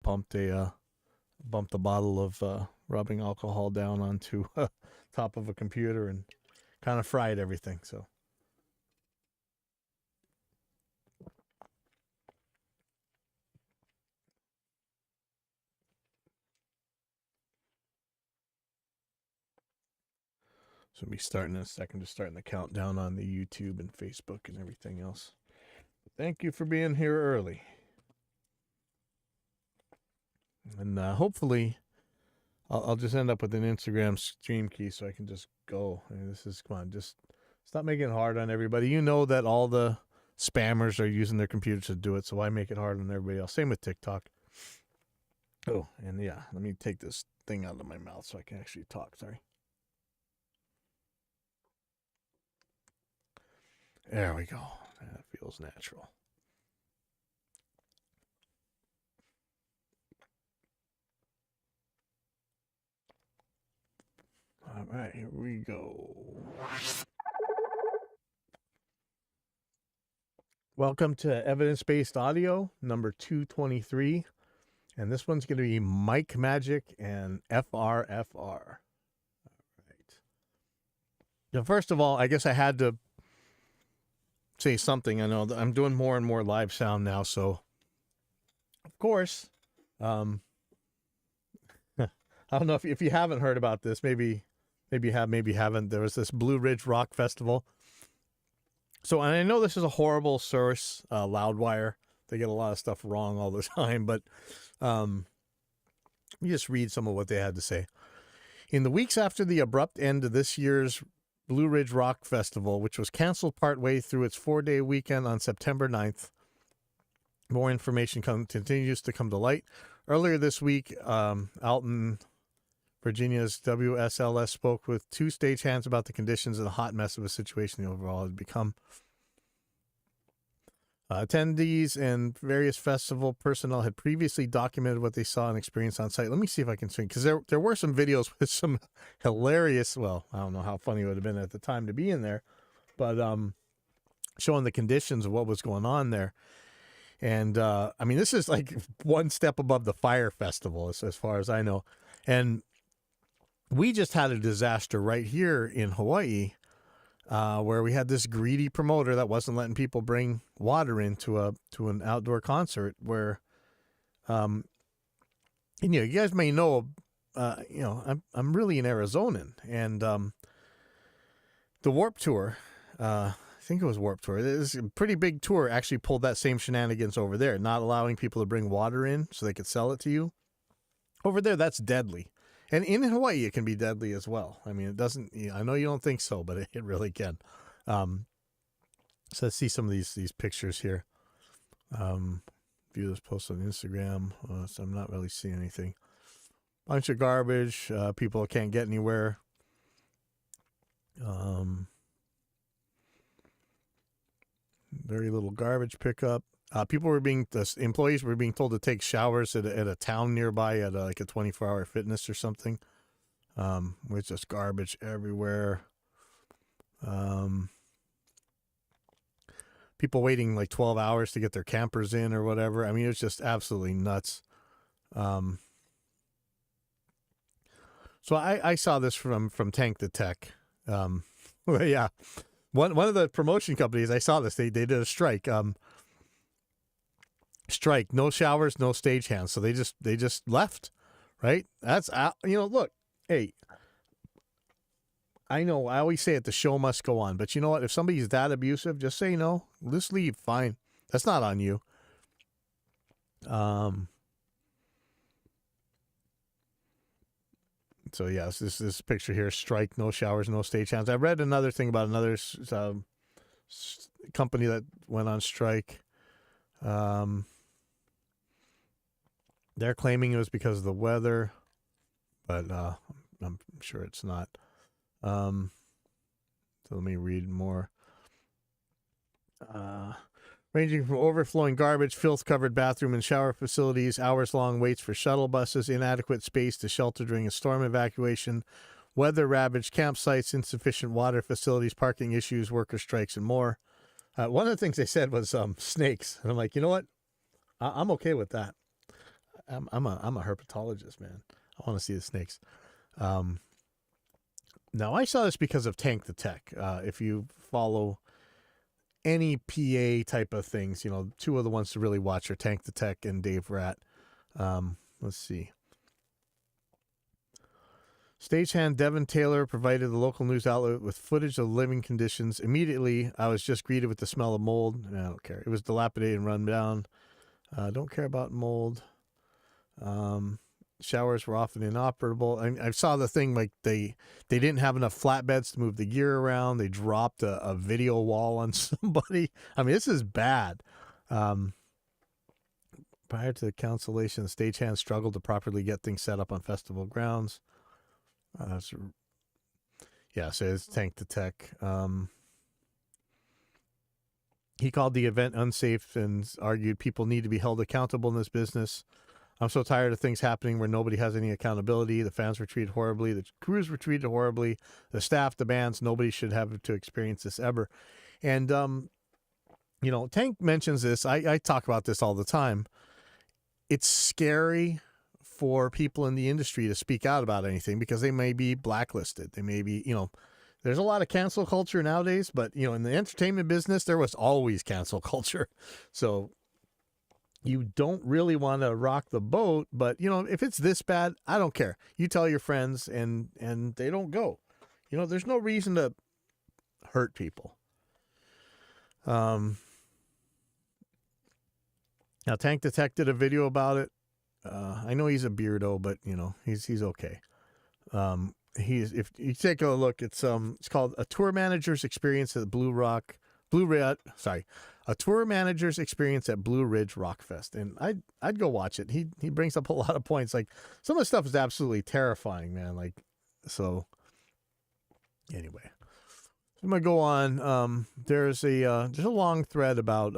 bumped a bottle of rubbing alcohol down onto top of a computer and kind of fried everything. So we'll be starting in a second, just starting the countdown on the YouTube and Facebook and everything else. Thank you for being here early. And hopefully I'll just end up with an Instagram stream key so I can just go. I mean, come on, just stop making it hard on everybody. You know that all the spammers are using their computers to do it, so why make it hard on everybody else? Same with TikTok. Oh, and yeah, let me take this thing out of my mouth so I can actually talk. Sorry. There we go. That feels natural. All right, here we go. Welcome to Evidence-Based Audio, number 223. And this one's going to be Mike Magic and FRFR. All right. Now, first of all, I guess I had to say something. I know that I'm doing more and more live sound now, so of course, I don't know if you haven't heard about this. Maybe you have, maybe you haven't. There was this Blue Ridge Rock Festival. So, and I know this is a horrible source, Loudwire. They get a lot of stuff wrong all the time, but you just read some of what they had to say. In the weeks after the abrupt end of this year's Blue Ridge Rock Festival, which was canceled partway through its 4-day weekend on September 9th, more information continues to come to light. Earlier this week, Alton, Virginia's WSLS spoke with 2 stagehands about the conditions and the hot mess of a situation the overall had become. Attendees and various festival personnel had previously documented what they saw and experienced on site. Let me see if I can swing, because there were some videos with some hilarious, well, I don't know how funny it would have been at the time to be in there, but showing the conditions of what was going on there. And, I mean, this is like one step above the Fire Festival, as far as I know. And we just had a disaster right here in Hawaii, where we had this greedy promoter that wasn't letting people bring water into an outdoor concert. Where, and, you guys may know, I'm really an Arizonan, and the Warp Tour, I think it was Warp Tour. This is a pretty big tour. Actually, pulled that same shenanigans over there, not allowing people to bring water in so they could sell it to you. Over there, that's deadly. And in Hawaii, it can be deadly as well. I mean, it doesn't, I know you don't think so, but it really can. So let's see some of these pictures here. View this post on Instagram. So I'm not really seeing anything. Bunch of garbage. People can't get anywhere. Very little garbage pickup. Employees were being told to take showers at a town nearby at like a 24-hour fitness or something. With just garbage everywhere. People waiting like 12 hours to get their campers in or whatever. I mean, it's just absolutely nuts. So I saw this from Tank the Tech. Well, yeah. One of the promotion companies, I saw this. They did a strike. Strike, no showers, no stagehands. So they just left, right? That's, look, hey, I know I always say it, the show must go on, but you know what? If somebody's that abusive, just say no, just leave. Fine. That's not on you. So yes, this picture here, strike, no showers, no stagehands. I read another thing about another company that went on strike. They're claiming it was because of the weather, but I'm sure it's not. So let me read more. Ranging from overflowing garbage, filth-covered bathroom and shower facilities, hours-long waits for shuttle buses, inadequate space to shelter during a storm evacuation, weather-ravaged campsites, insufficient water facilities, parking issues, worker strikes, and more. One of the things they said was snakes. And I'm like, you know what? I'm okay with that. I'm a herpetologist, man. I want to see the snakes. Now I saw this because of Tank the Tech. If you follow any PA type of things, you know, two of the ones to really watch are Tank the Tech and Dave Rat. Let's see. Stagehand Devin Taylor provided the local news outlet with footage of living conditions. Immediately, I was just greeted with the smell of mold. I don't care. It was dilapidated and run down. Don't care about mold. Showers were often inoperable. I saw the thing like they didn't have enough flatbeds to move the gear around. They dropped a video wall on somebody. I mean, this is bad. Prior to the cancellation, the stagehand struggled to properly get things set up on festival grounds. So it's Tank the Tech. He called the event unsafe and argued people need to be held accountable in this business. I'm so tired of things happening where nobody has any accountability. The fans were treated horribly. The crews were treated horribly. The staff, the bands, nobody should have to experience this ever. And, you know, Tank mentions this. I talk about this all the time. It's scary for people in the industry to speak out about anything because they may be blacklisted. They may be, you know, there's a lot of cancel culture nowadays, but, you know, in the entertainment business, there was always cancel culture. So you don't really want to rock the boat, but, you know, if it's this bad, I don't care. You tell your friends and they don't go. You know, there's no reason to hurt people. Now, Tank the Tech did a video about it. I know he's a beardo, but, you know, he's okay. If you take a look, it's called A Tour Manager's Experience at A Tour Manager's Experience at Blue Ridge Rock Fest. And I'd go watch it. He brings up a lot of points. Like, some of the stuff is absolutely terrifying, man. Like, so anyway, I'm gonna go on. There's a long thread about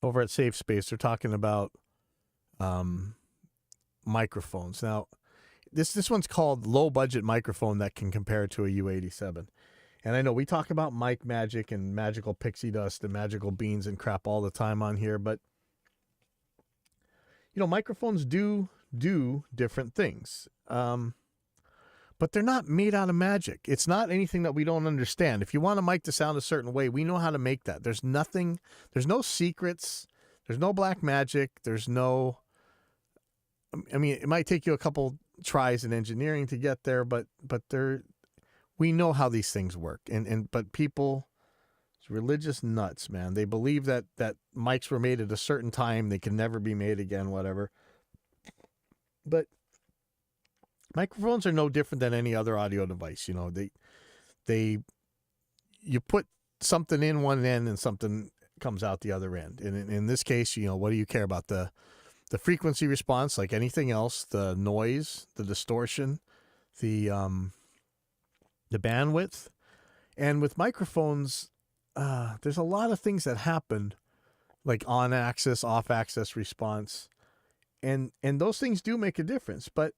over at Safe Space. They're talking about microphones. Now, this one's called low budget microphone that can compare to a U87. And I know we talk about mic magic and magical pixie dust and magical beans and crap all the time on here, but, you know, microphones do different things. But they're not made out of magic. It's not anything that we don't understand. If you want a mic to sound a certain way, we know how to make that. There's no secrets. There's no black magic. There's no, I mean, it might take you a couple tries in engineering to get there, but we know how these things work. But people, it's religious nuts, man. They believe that mics were made at a certain time. They can never be made again, whatever. But microphones are no different than any other audio device. You know, you put something in one end and something comes out the other end. And in this case, you know, what do you care about? The frequency response, like anything else, the noise, the distortion, the bandwidth. And with microphones, there's a lot of things that happen, like on-axis, off-axis response. And those things do make a difference, but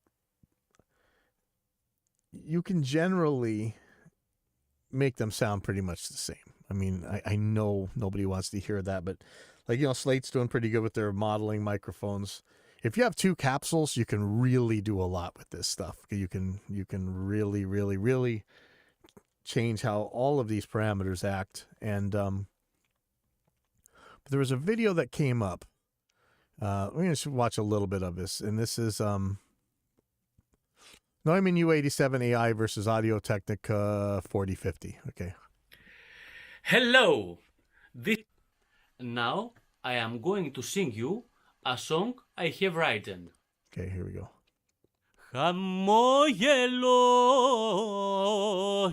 you can generally make them sound pretty much the same. I mean, I know nobody wants to hear that, but, like, you know, Slate's doing pretty good with their modeling microphones. If you have two capsules, you can really do a lot with this stuff. You can really, really, really change how all of these parameters act. And but there was a video that came up. We're going to watch a little bit of this, and this is Neumann U87 AI versus Audio Technica 4050. Okay. Hello. Now I am going to sing you a song I have written. Okay, here we go. Χαμόγελο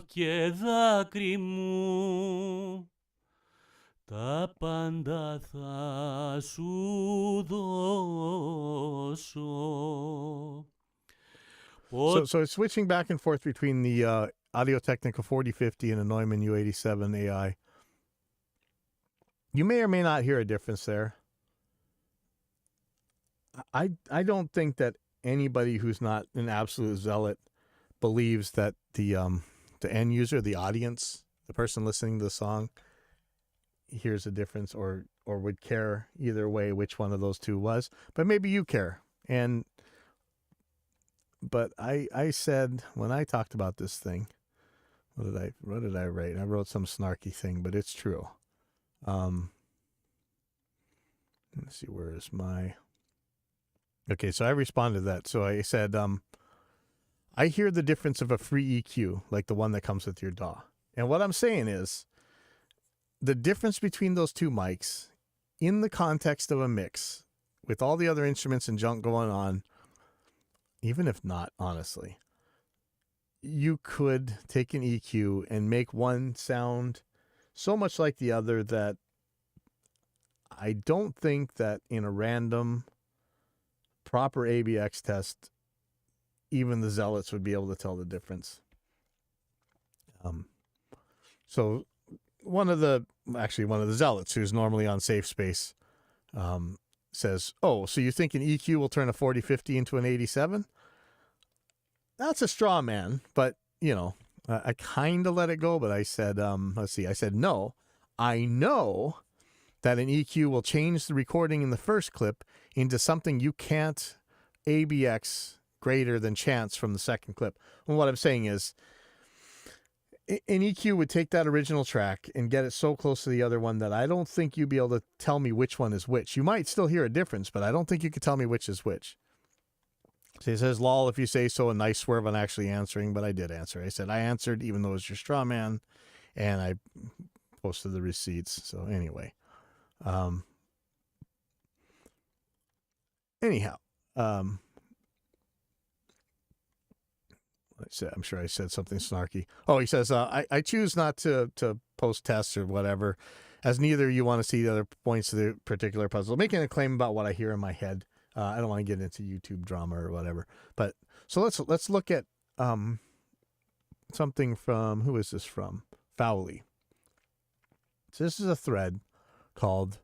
και δάκρυ μου, τα πάντα θα σου δώσω. So it's switching back and forth between the Audio Technica 4050 and a Neumann U87 AI. You may or may not hear a difference there. I don't think that anybody who's not an absolute zealot believes that the end user, the audience, the person listening to the song, hears a difference or would care either way which one of those two was, but maybe you care. But I said when I talked about this thing, what did I write? I wrote some snarky thing, but it's true. Let's see, where is my... Okay, so I responded to that. So I said, I hear the difference of a free EQ, like the one that comes with your DAW. And what I'm saying is, the difference between those two mics, in the context of a mix, with all the other instruments and junk going on, even if not, honestly, you could take an EQ and make one sound so much like the other that I don't think that in a random, proper ABX test, even the zealots would be able to tell the difference. So one of the zealots who's normally on Safe Space says, oh, so you think an EQ will turn a 4050 into an 87? That's a straw man, but, you know, I kind of let it go, but I said, I said, no, I know that an EQ will change the recording in the first clip into something you can't ABX greater than chance from the second clip. And what I'm saying is, an EQ would take that original track and get it so close to the other one that I don't think you'd be able to tell me which one is which. You might still hear a difference, but I don't think you could tell me which is which. So he says, lol, if you say so, a nice swerve on actually answering, but I did answer. I said I answered even though it was your straw man, and I posted the receipts. So anyway, I'm sure I said something snarky. Oh, he says, I choose not to post tests or whatever, as neither you want to see the other points of the particular puzzle. Making a claim about what I hear in my head. I don't want to get into YouTube drama or whatever. But so let's look at something from, who is this from? Fowley. So this is a thread called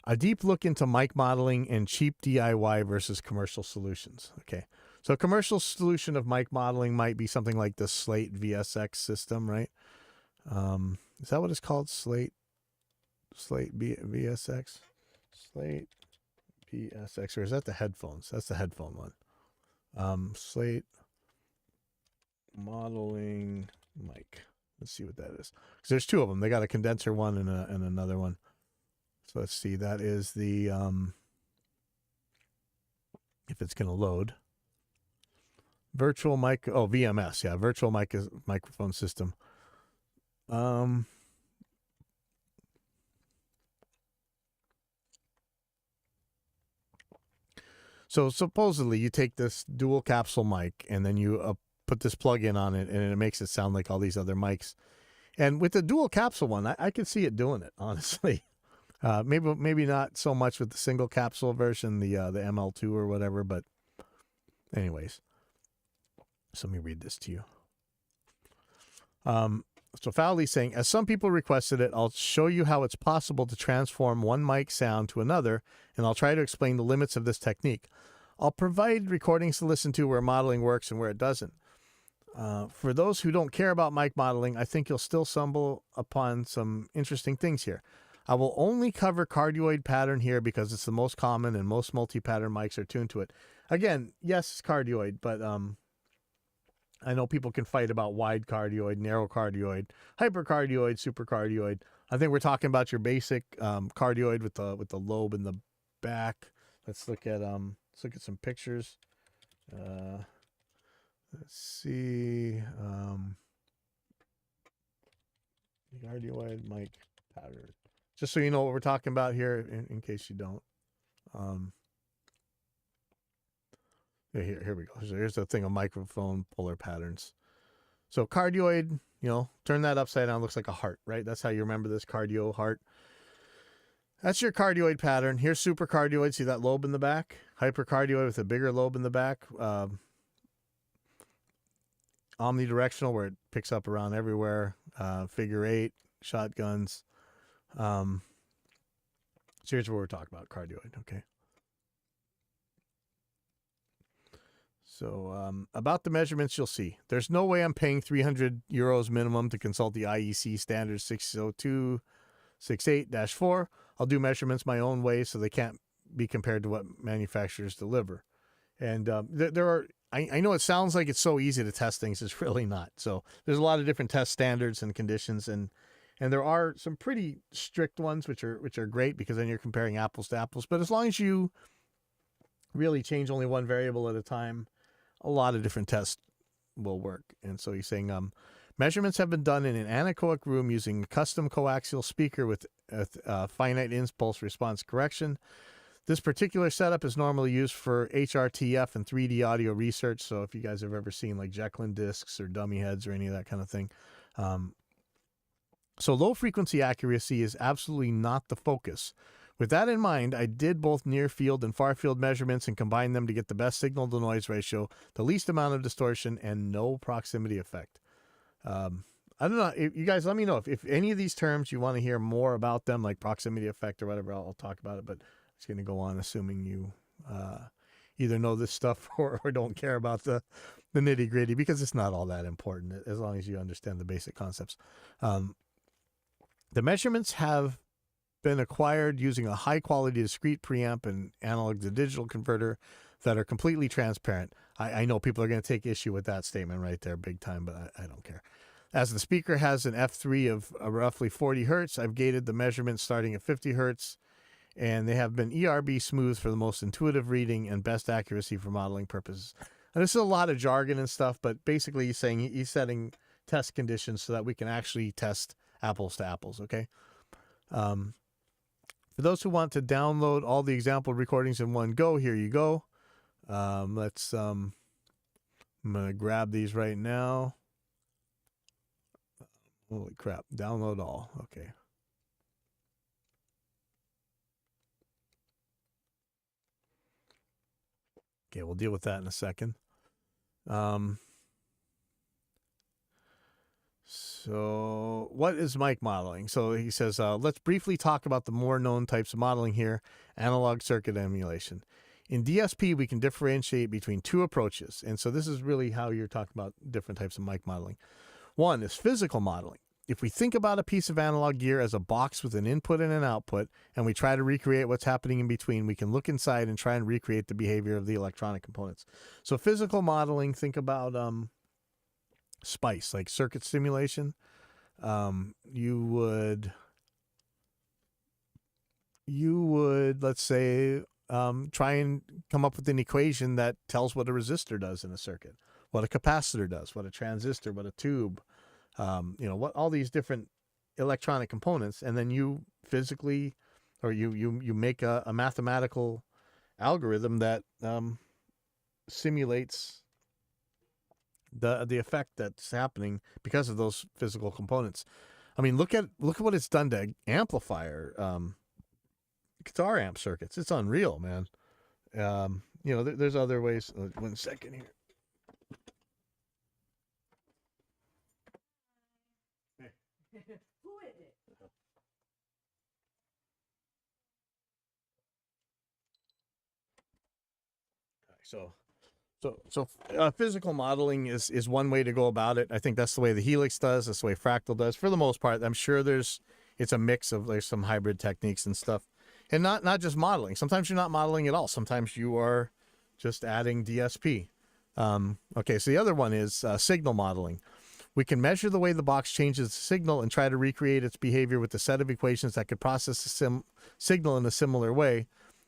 A Deep Look into Mic Modeling and Cheap DIY versus Commercial Solutions. Okay. So a commercial solution of mic modeling might be something like the Slate VSX system, right? Is that what it's called? Slate VSX? Slate VSX, or is that the headphones? That's the headphone one. Slate modeling mic. Let's see what that is. Because there's two of them. They got a condenser one and another one. So let's see. That is the, if it's going to load. Virtual mic, VMS, yeah, virtual microphone system. So supposedly you take this dual capsule mic and then you put this plug in on it, and it makes it sound like all these other mics. And with the dual capsule one, I could see it doing it, honestly. Maybe not so much with the single capsule version, the ML2 or whatever, but anyways. So let me read this to you. So Fowley's saying, as some people requested it, I'll show you how it's possible to transform one mic sound to another, and I'll try to explain the limits of this technique. I'll provide recordings to listen to where modeling works and where it doesn't. For those who don't care about mic modeling, I think you'll still stumble upon some interesting things here. I will only cover cardioid pattern here because it's the most common and most multi-pattern mics are tuned to it. Again, yes, it's cardioid, but I know people can fight about wide cardioid, narrow cardioid, hypercardioid, supercardioid. I think we're talking about your basic cardioid with the lobe in the back. Let's look at some pictures. Let's see. Cardioid mic pattern. Just so you know what we're talking about here, in case you don't. Here we go. So here's the thing of microphone polar patterns. So cardioid, turn that upside down, looks like a heart, right? That's how you remember this, cardio, heart. That's your cardioid pattern. Here's supercardioid. See that lobe in the back? Hypercardioid with a bigger lobe in the back. Omnidirectional, where it picks up around everywhere. Figure 8, shotguns. So here's what we're talking about, cardioid, okay? So about the measurements, you'll see. There's no way I'm paying €300 minimum to consult the IEC standard 602 68-4, I'll do measurements my own way so they can't be compared to what manufacturers deliver. And there are, I know it sounds like it's so easy to test things. It's really not. So there's a lot of different test standards and conditions, and there are some pretty strict ones, which are great because then you're comparing apples to apples. But as long as you really change only one variable at a time, a lot of different tests will work. And so he's saying measurements have been done in an anechoic room using a custom coaxial speaker with finite impulse response correction. This particular setup is normally used for HRTF and 3D audio research. So if you guys have ever seen like Jecklin discs or dummy heads or any of that kind of thing. So low frequency accuracy is absolutely not the focus. With that in mind, I did both near field and far field measurements and combined them to get the best signal to noise ratio, the least amount of distortion, and no proximity effect. I don't know. You guys let me know if any of these terms you want to hear more about them, like proximity effect or whatever. I'll talk about it, but it's going to go on assuming you either know this stuff or don't care about the nitty gritty, because it's not all that important as long as you understand the basic concepts. The measurements have been acquired using a high quality discrete preamp and analog to digital converter that are completely transparent. I know people are going to take issue with that statement right there big time, but I don't care. As the speaker has an F3 of roughly 40 hertz, I've gated the measurements starting at 50 hertz, and they have been ERB smooth for the most intuitive reading and best accuracy for modeling purposes. And this is a lot of jargon and stuff, but basically he's saying he's setting test conditions so that we can actually test apples to apples, okay? For those who want to download all the example recordings in one go, here you go. I'm going to grab these right now. Holy crap, download all, okay. Okay, we'll deal with that in a second. So what is mic modeling? So he says, let's briefly talk about the more known types of modeling here, analog circuit emulation. In DSP, we can differentiate between two approaches. And so this is really how you're talking about different types of mic modeling. One is physical modeling. If we think about a piece of analog gear as a box with an input and an output, and we try to recreate what's happening in between, we can look inside and try and recreate the behavior of the electronic components. So physical modeling, think about SPICE, like circuit simulation. You would, let's say, try and come up with an equation that tells what a resistor does in a circuit, what a capacitor does, what a transistor, what a tube, what all these different electronic components, and then you physically, or you make a mathematical algorithm that simulates the effect that's happening because of those physical components. I mean, look at what it's done to amplifier guitar amp circuits. It's unreal, man. There's other ways. 1 second here. Who is it? So physical modeling is one way to go about it. I think that's the way the Helix does. That's the way Fractal does. For the most part, I'm sure it's a mix of there's some hybrid techniques and stuff, and not just modeling. Sometimes you're not modeling at all. Sometimes you are just adding DSP. Okay, so the other one is signal modeling. We can measure the way the box changes the signal and try to recreate its behavior with a set of equations that could process the signal in a similar way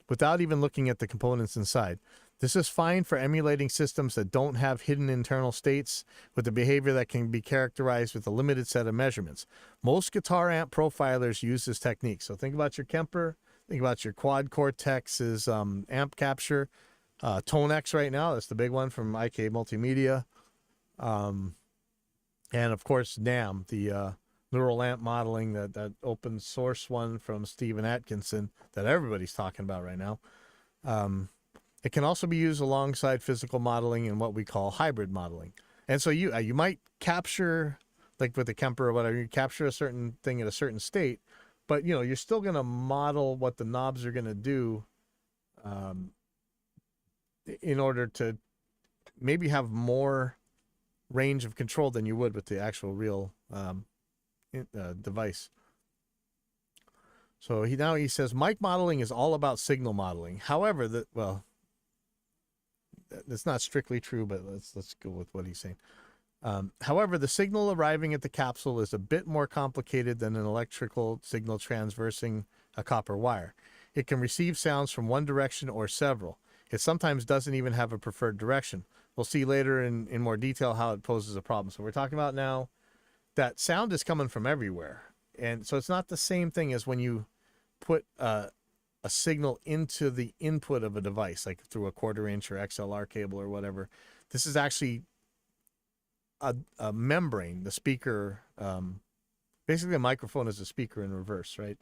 without even looking at the components inside. This is fine for emulating systems that don't have hidden internal states with a behavior that can be characterized with a limited set of measurements. Most guitar amp profilers use this technique. So think about your Kemper, think about your Quad Cortex's amp capture, ToneX right now, that's the big one from IK Multimedia. And of course, NAM, the neural amp modeling, that open source one from Stephen Atkinson that everybody's talking about right now. It can also be used alongside physical modeling in what we call hybrid modeling. And so you might capture, like with the Kemper or whatever, you capture a certain thing at a certain state, but you're still going to model what the knobs are going to do in order to maybe have more range of control than you would with the actual real device. So he says mic modeling is all about signal modeling. However, that's not strictly true, but let's go with what he's saying. However, the signal arriving at the capsule is a bit more complicated than an electrical signal transversing a copper wire. It can receive sounds from one direction or several. It sometimes doesn't even have a preferred direction. We'll see later in more detail how it poses a problem. So we're talking about now that sound is coming from everywhere. And so it's not the same thing as when you put a signal into the input of a device, like through a 1/4 inch or XLR cable or whatever. This is actually a membrane, the speaker. Basically, a microphone is a speaker in reverse, right?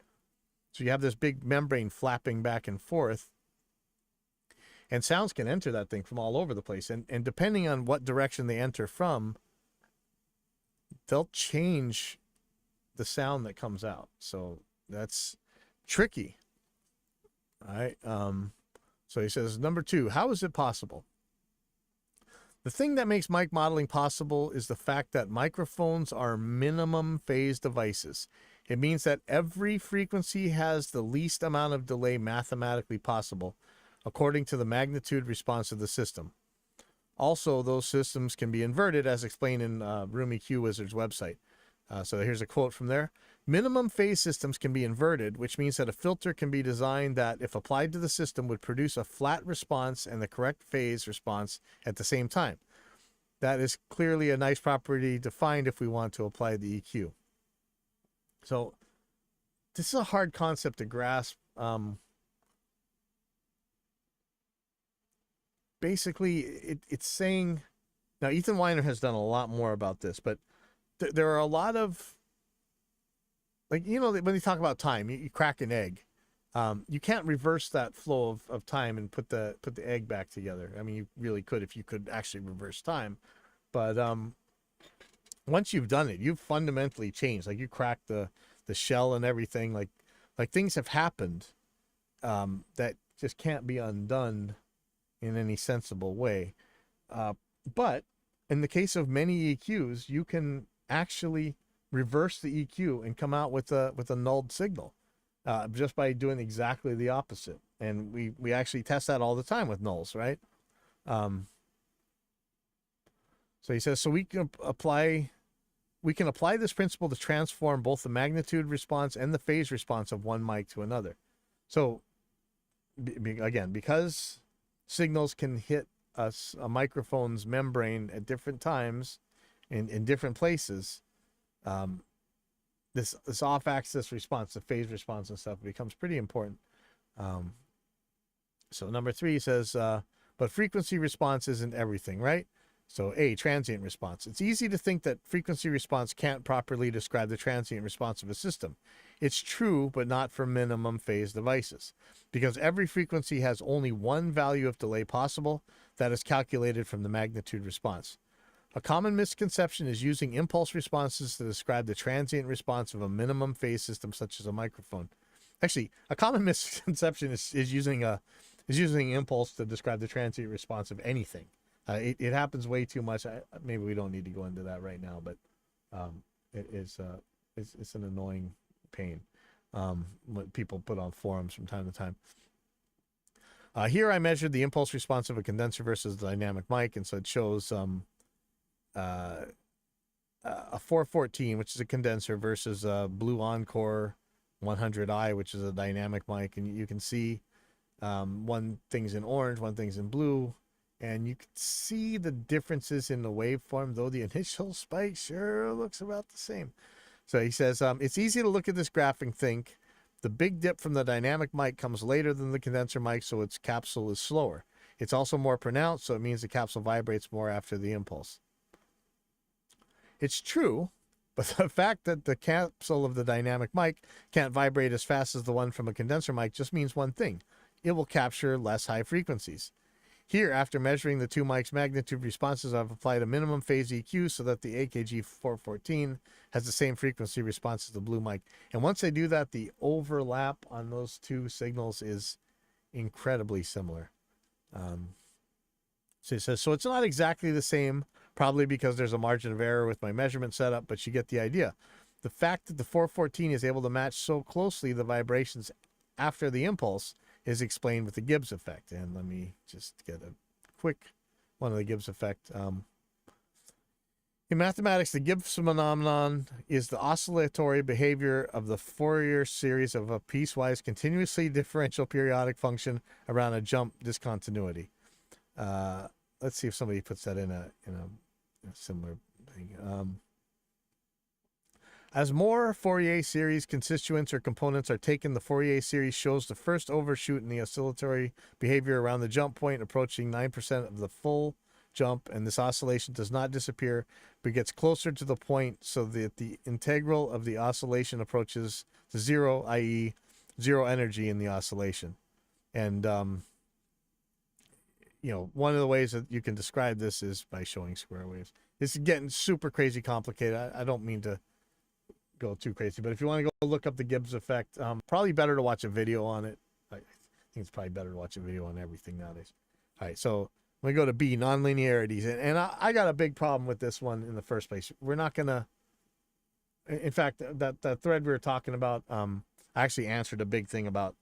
So you have this big membrane flapping back and forth, and sounds can enter that thing from all over the place. And depending on what direction they enter from, they'll change the sound that comes out. So that's tricky. All right. So he says, number 2, how is it possible? The thing that makes mic modeling possible is the fact that microphones are minimum phase devices. It means that every frequency has the least amount of delay mathematically possible, according to the magnitude response of the system. Also, those systems can be inverted, as explained in Roomy Q Wizard's website. So here's a quote from there. Minimum phase systems can be inverted, which means that a filter can be designed that, if applied to the system, would produce a flat response and the correct phase response at the same time. That is clearly a nice property to find if we want to apply the EQ. So this is a hard concept to grasp. Basically, it's saying, now Ethan Weiner has done a lot more about this, but there are a lot of, like, you know, when they talk about time, you crack an egg. You can't reverse that flow of time and put the egg back together. I mean, you really could if you could actually reverse time. But once you've done it, you've fundamentally changed. Like, you cracked the shell and everything. Like things have happened that just can't be undone in any sensible way. But in the case of many EQs, you can actually reverse the EQ and come out with a nulled signal just by doing exactly the opposite. And we actually test that all the time with nulls, right? So he says, so we can apply this principle to transform both the magnitude response and the phase response of one mic to another. So again, because signals can hit a microphone's membrane at different times in different places, this off-axis response, the phase response and stuff, becomes pretty important. So number 3 says, but frequency response isn't everything, right? So A, transient response. It's easy to think that frequency response can't properly describe the transient response of a system. It's true, but not for minimum phase devices, because every frequency has only one value of delay possible that is calculated from the magnitude response. A common misconception is using impulse responses to describe the transient response of a minimum phase system, such as a microphone. Actually, a common misconception is using impulse to describe the transient response of anything. It happens way too much. Maybe we don't need to go into that right now, but it's an annoying pain what people put on forums from time to time. Here I measured the impulse response of a condenser versus the dynamic mic, and so it shows a 414, which is a condenser, versus a Blue Encore 100i, which is a dynamic mic, and you can see one thing's in orange, one thing's in blue. And you can see the differences in the waveform, though the initial spike sure looks about the same. So he says, it's easy to look at this graph and think the big dip from the dynamic mic comes later than the condenser mic, so its capsule is slower. It's also more pronounced, so it means the capsule vibrates more after the impulse. It's true, but the fact that the capsule of the dynamic mic can't vibrate as fast as the one from a condenser mic just means one thing. It will capture less high frequencies. Here, after measuring the two mics' magnitude responses, I've applied a minimum phase EQ so that the AKG 414 has the same frequency response as the blue mic. And once I do that, the overlap on those two signals is incredibly similar. So it says, so it's not exactly the same, probably because there's a margin of error with my measurement setup, but you get the idea. The fact that the 414 is able to match so closely the vibrations after the impulse is explained with the Gibbs effect. And let me just get a quick one of the Gibbs effect. In mathematics, the Gibbs phenomenon is the oscillatory behavior of the Fourier series of a piecewise continuously differential periodic function around a jump discontinuity. Let's see if somebody puts that in a similar thing. As more Fourier series constituents or components are taken, the Fourier series shows the first overshoot in the oscillatory behavior around the jump point, approaching 9% of the full jump, and this oscillation does not disappear but gets closer to the point so that the integral of the oscillation approaches to zero, i.e. zero energy in the oscillation. And one of the ways that you can describe this is by showing square waves. It's getting super crazy complicated. I don't mean to go too crazy, but if you want to go look up the Gibbs effect, probably better to watch a video on it. I think it's probably better to watch a video on everything nowadays. All right, so we go to B, nonlinearities. And I got a big problem with this one in the first place. We're not going to, in fact, that thread we were talking about, I actually answered a big thing about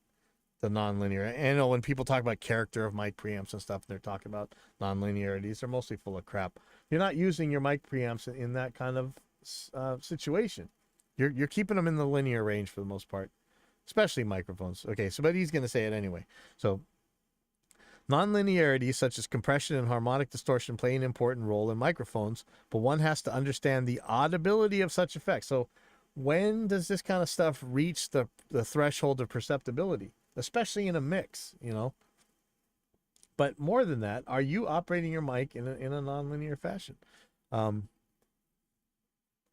the nonlinear. And when people talk about character of mic preamps and stuff, they're talking about nonlinearities. They're mostly full of crap. You're not using your mic preamps in that kind of situation. You're keeping them in the linear range for the most part, especially microphones. Okay, so but he's going to say it anyway. So nonlinearities such as compression and harmonic distortion play an important role in microphones, but one has to understand the audibility of such effects. So when does this kind of stuff reach the threshold of perceptibility, especially in a mix, But more than that, are you operating your mic in a nonlinear fashion?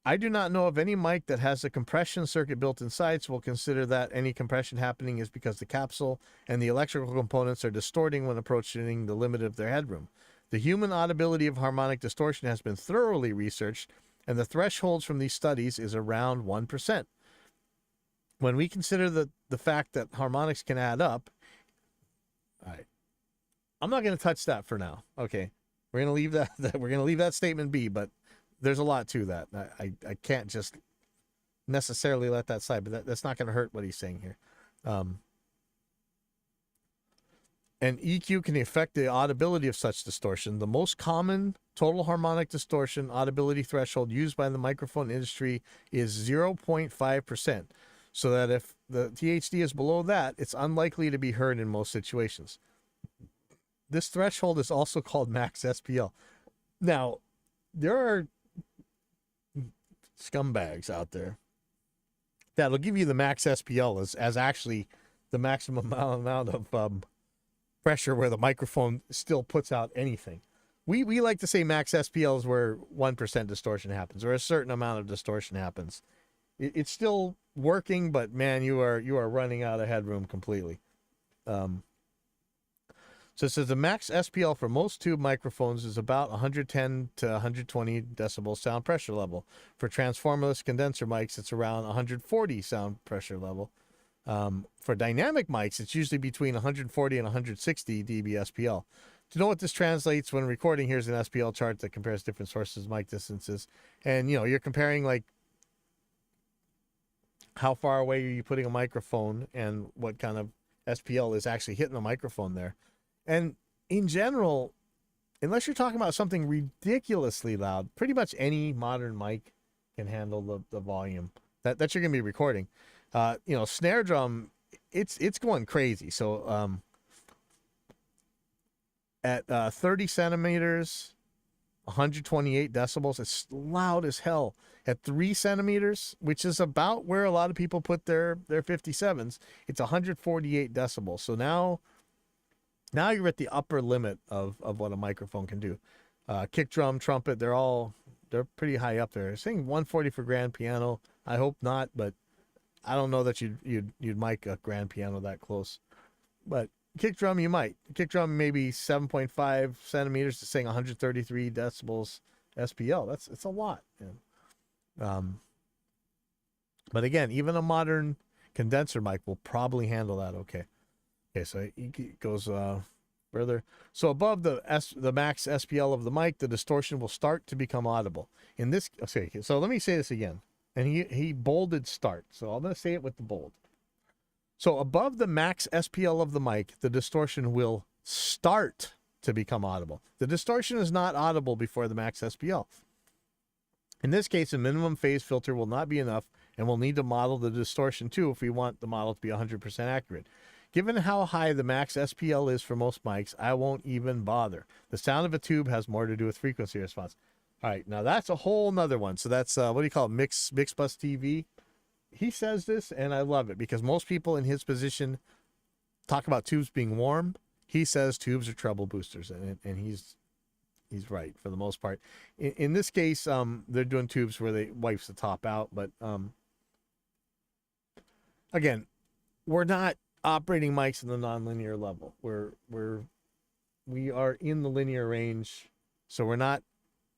I do not know of any mic that has a compression circuit built inside, so we'll consider that any compression happening is because the capsule and the electrical components are distorting when approaching the limit of their headroom. The human audibility of harmonic distortion has been thoroughly researched, and the thresholds from these studies is around 1%. When we consider the fact that harmonics can add up, all right, I'm not going to touch that for now. Okay, we're going to leave that we're going to leave that statement be, but there's a lot to that. I can't just necessarily let that slide, but that's not going to hurt what he's saying here. And EQ can affect the audibility of such distortion. The most common total harmonic distortion audibility threshold used by the microphone industry is 0.5%, so that if the THD is below that, it's unlikely to be heard in most situations. This threshold is also called max SPL. Now, there are scumbags out there that'll give you the max SPL as actually the maximum amount of pressure where the microphone still puts out anything. We like to say max SPL is where 1% distortion happens, or a certain amount of distortion happens. It's still working, but man, you are running out of headroom completely. So it says the max SPL for most tube microphones is about 110 to 120 decibel sound pressure level. For transformerless condenser mics, it's around 140 sound pressure level. For dynamic mics, it's usually between 140 and 160 dB SPL. To know what this translates when recording, here's an SPL chart that compares different sources of mic distances. And, you're comparing like how far away are you putting a microphone and what kind of SPL is actually hitting the microphone there. And in general, unless you're talking about something ridiculously loud, pretty much any modern mic can handle the volume that you're going to be recording. Snare drum, it's going crazy. So at 30 centimeters, 128 decibels, it's loud as hell. At 3 centimeters, which is about where a lot of people put their 57s, it's 148 decibels. So now you're at the upper limit of what a microphone can do. Kick drum, trumpet, they're pretty high up there. Saying 140 for grand piano. I hope not, but I don't know that you'd mic a grand piano that close. But kick drum, you might. Kick drum maybe 7.5 centimeters to saying 133 decibels SPL. It's a lot. But again, even a modern condenser mic will probably handle that okay. Okay, so it goes further. So above the max SPL of the mic, the distortion will start to become audible. So let me say this again. And he bolded start. So I'm going to say it with the bold. So above the max SPL of the mic, the distortion will start to become audible. The distortion is not audible before the max SPL. In this case, a minimum phase filter will not be enough, and we'll need to model the distortion too if we want the model to be 100% accurate. Given how high the max SPL is for most mics, I won't even bother. The sound of a tube has more to do with frequency response. All right, now that's a whole nother one. So that's, what do you call it, Mix Bus TV? He says this, and I love it, because most people in his position talk about tubes being warm. He says tubes are treble boosters, and he's right for the most part. In this case, they're doing tubes where they wipes the top out, but again, we're not operating mics in the nonlinear level. We are in the linear range, so we're not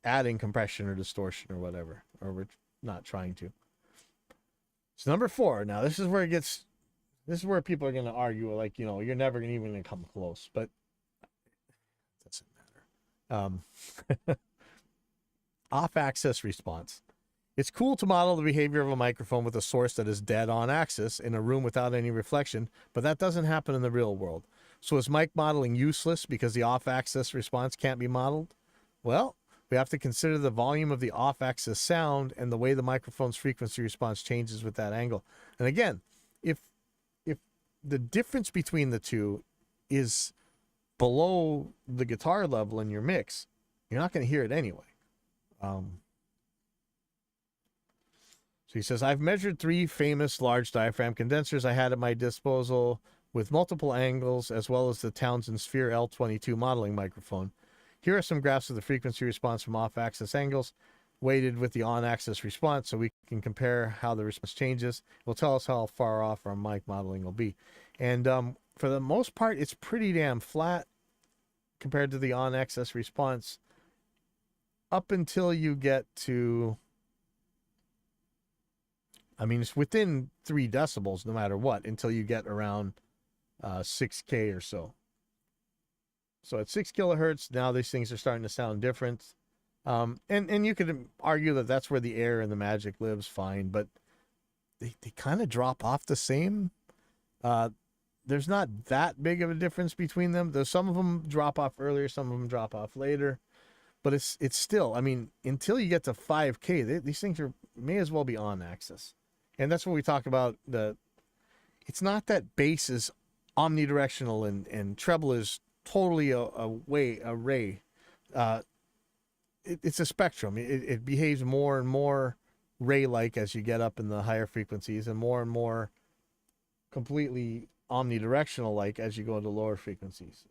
adding compression or distortion or whatever, or we're not trying to. So number 4. Now this is where people are going to argue, like, you know, you're never going to even come close, but it doesn't matter. Off-axis response. It's cool to model the behavior of a microphone with a source that is dead on axis in a room without any reflection, but that doesn't happen in the real world. So is mic modeling useless because the off-axis response can't be modeled? Well, we have to consider the volume of the off-axis sound and the way the microphone's frequency response changes with that angle. And again, if the difference between the two is below the guitar level in your mix, you're not going to hear it anyway. So he says, I've measured 3 famous large diaphragm condensers I had at my disposal with multiple angles, as well as the Townsend Sphere L22 modeling microphone. Here are some graphs of the frequency response from off-axis angles, weighted with the on-axis response, so we can compare how the response changes. It will tell us how far off our mic modeling will be. And for the most part, it's pretty damn flat compared to the on-axis response up until you get to, I mean, it's within 3 decibels no matter what, until you get around 6K or so. So at 6 kilohertz, now these things are starting to sound different. And you could argue that that's where the air and the magic lives, fine, but they kind of drop off the same. There's not that big of a difference between them. Though some of them drop off earlier, some of them drop off later. But it's still, I mean, until you get to 5K, these things may as well be on axis. And that's what we talk about. It's not that bass is omnidirectional and treble is totally a ray. It's a spectrum. It behaves more and more ray-like as you get up in the higher frequencies, and more completely omnidirectional like as you go into lower frequencies.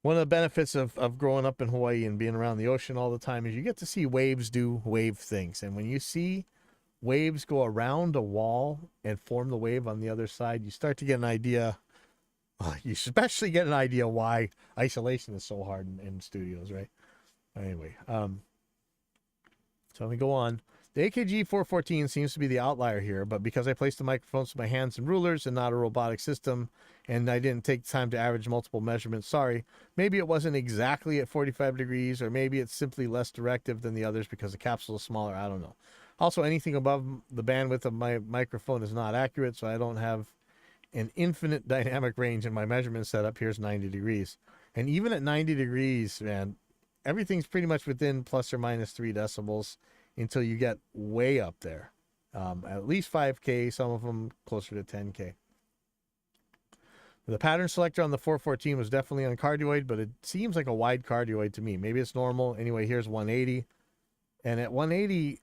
One of the benefits of growing up in Hawaii and being around the ocean all the time is you get to see waves do wave things. And when you see waves go around a wall and form the wave on the other side, you start to get an idea. You especially get an idea why isolation is so hard in studios, right? Anyway, so let me go on. The AKG 414 seems to be the outlier here, but because I placed the microphones with my hands and rulers and not a robotic system, and I didn't take time to average multiple measurements, sorry. Maybe it wasn't exactly at 45 degrees, or maybe it's simply less directive than the others because the capsule is smaller, I don't know. Also, anything above the bandwidth of my microphone is not accurate, so I don't have an infinite dynamic range in my measurement setup. Here's 90 degrees. And even at 90 degrees, man, everything's pretty much within plus or minus 3 decibels until you get way up there. At least 5K, some of them closer to 10K. The pattern selector on the 414 was definitely on cardioid, but it seems like a wide cardioid to me. Maybe it's normal. Anyway, here's 180. And at 180,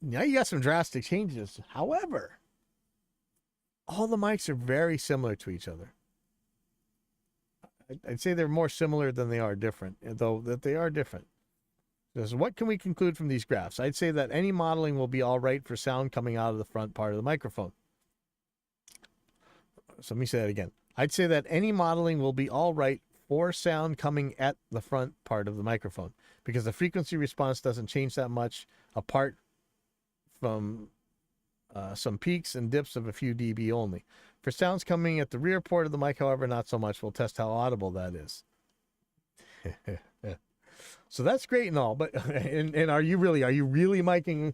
now you got some drastic changes. However, all the mics are very similar to each other. I'd say they're more similar than they are different, though that they are different. So what can we conclude from these graphs? I'd say that any modeling will be all right for sound coming out of the front part of the microphone. So let me say that again. I'd say that any modeling will be all right for sound coming at the front part of the microphone because the frequency response doesn't change that much apart from some peaks and dips of a few dB only. For sounds coming at the rear port of the mic, however, not so much. We'll test how audible that is. So that's great and all, but and are you really miking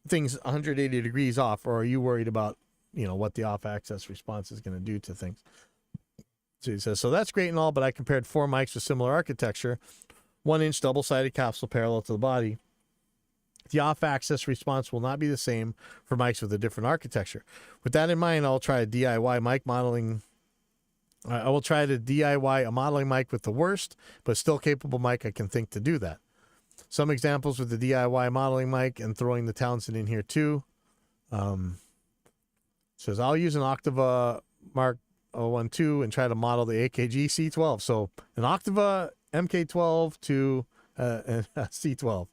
things 180 degrees off, or are you worried about, you know, what the off-axis response is going to do to things? So he says, so that's great and all, but I compared 4 mics with similar architecture, 1-inch double-sided capsule parallel to the body. The off-axis response will not be the same for mics with a different architecture. With that in mind, I'll try a DIY mic modeling. I will try to DIY a modeling mic with the worst, but still capable mic I can think to do that. Some examples with the DIY modeling mic, and throwing the Townsend in here too. Says I'll use an Octava Mark 012 and try to model the AKG C12. So an Octava MK12 to a C12.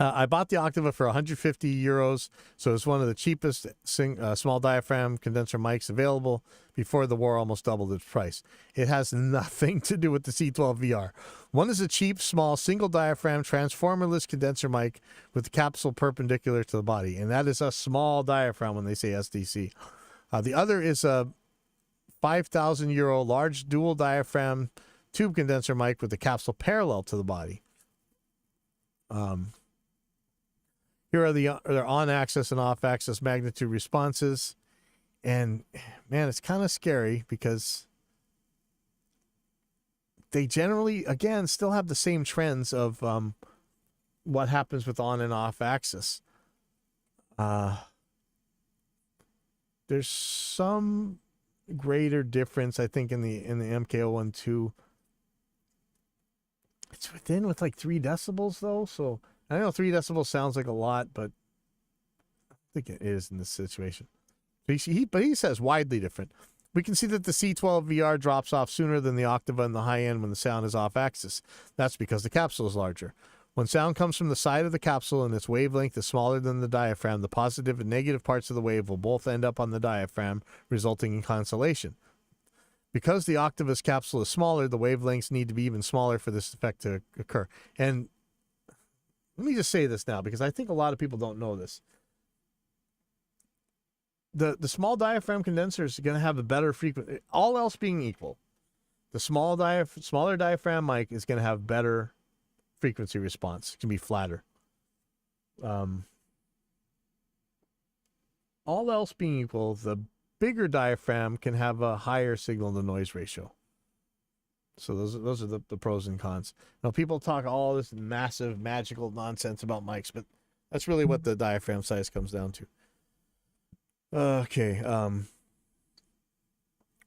I bought the Octava for 150 euros, so it's one of the cheapest small diaphragm condenser mics available. Before the war, almost doubled its price. It has nothing to do with the C12 VR. One is a cheap, small, single diaphragm, transformerless condenser mic with the capsule perpendicular to the body, and that is a small diaphragm when they say SDC. The other is a 5,000 euro large dual diaphragm tube condenser mic with the capsule parallel to the body. Here are their on-axis and off-axis magnitude responses. And, man, it's kind of scary because they generally, again, still have the same trends of what happens with on and off-axis. There's some greater difference, I think, in the MK012. It's with like 3 decibels, though, so I know 3 decibels sounds like a lot, but I think it is in this situation. But he says widely different. We can see that the C12 VR drops off sooner than the Octava in the high end when the sound is off axis. That's because the capsule is larger. When sound comes from the side of the capsule and its wavelength is smaller than the diaphragm, the positive and negative parts of the wave will both end up on the diaphragm, resulting in cancellation. Because the Octava's capsule is smaller, the wavelengths need to be even smaller for this effect to occur. And let me just say this now, because I think a lot of people don't know this. The small diaphragm condenser is going to have a better frequency. All else being equal, the smaller diaphragm mic is going to have better frequency response. It can be flatter. All else being equal, the bigger diaphragm can have a higher signal to noise ratio. So those are the pros and cons. Now, people talk all this massive magical nonsense about mics, but that's really what the diaphragm size comes down to. Okay.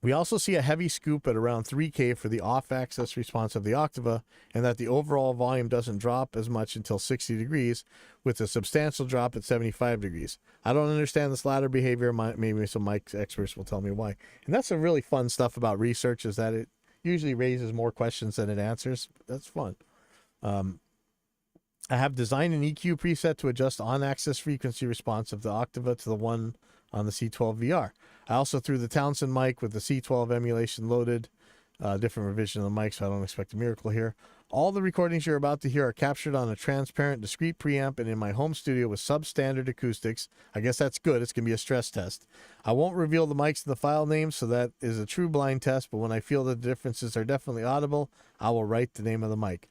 We also see a heavy scoop at around 3K for the off-axis response of the Octava, and that the overall volume doesn't drop as much until 60 degrees, with a substantial drop at 75 degrees. I don't understand this latter behavior. Maybe some mic experts will tell me why. And that's the really fun stuff about research, is that it usually raises more questions than it answers. That's fun. I have designed an EQ preset to adjust on-axis frequency response of the Octava to the one on the C12 VR. I also threw the Townsend mic with the C12 emulation loaded, different revision of the mic, so I don't expect a miracle here. All the recordings you're about to hear are captured on a transparent, discrete preamp and in my home studio with substandard acoustics. I guess that's good. It's going to be a stress test. I won't reveal the mics and the file names, so that is a true blind test, but when I feel that the differences are definitely audible, I will write the name of the mic.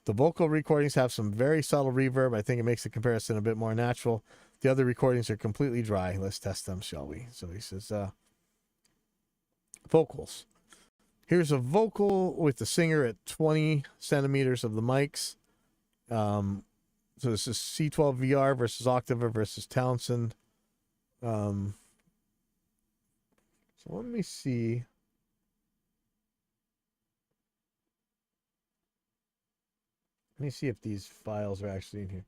The vocal recordings have some very subtle reverb. I think it makes the comparison a bit more natural. The other recordings are completely dry. Let's test them, shall we? So he says, vocals. Here's a vocal with the singer at 20 centimeters of the mics. So this is C12 VR versus Octava versus Townsend. So let me see. Let me see if these files are actually in here.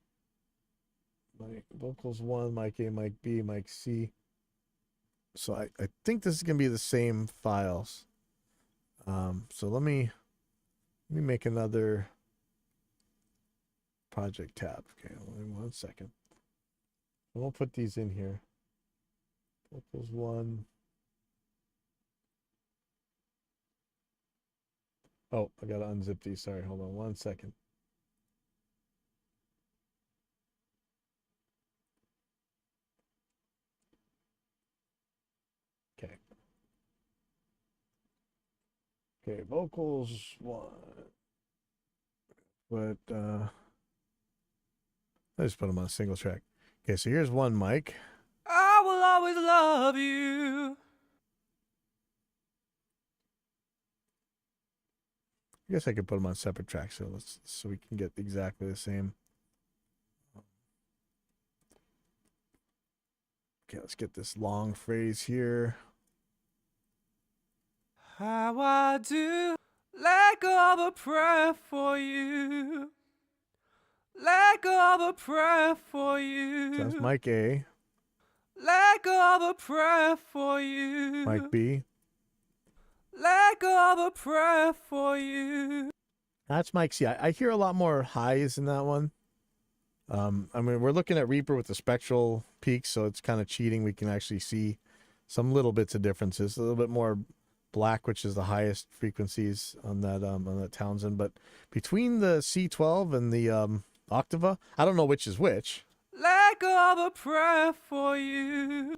Mic vocals 1, mic A, mic B, mic C. So I think this is going to be the same files. So let me make another project tab. Okay, only 1 second. I won't put these in here. Vocals 1. Oh, I got to unzip these. Sorry, hold on 1 second. Okay. Okay, vocals 1. but I just put them on a single track. Okay, so here's one mic. I will always love you. I guess I could put them on separate tracks so we can get exactly the same. Okay, let's get this long phrase here. How I do let go of a prayer for you. Let go of a prayer for you. So that's mic A. Let go of a prayer for you. Mic B. Let go of a prayer for you. That's mic C. I hear a lot more highs in that one. I mean, we're looking at Reaper with the spectral peaks, so it's kind of cheating. We can actually see some little bits of differences. A little bit more black, which is the highest frequencies on that Townsend. But between the C12 and the Octava, I don't know which is which. Let go of a prayer for you.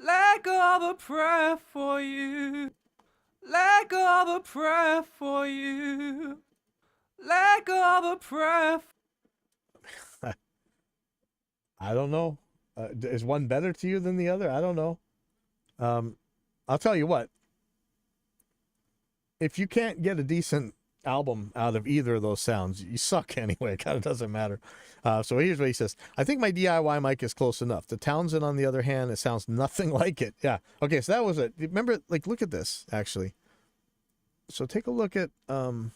Let go of a prayer for you. Let go of a prayer for you. Let go of a prayer. I don't know. Is one better to you than the other? I don't know. I'll tell you what. If you can't get a decent album out of either of those sounds, you suck anyway. It kind of doesn't matter. So here's what he says. I think my DIY mic is close enough. The Townsend, on the other hand, it sounds nothing like it. Yeah. Okay, so that was it. Remember, like, look at this, actually. So take a look at... in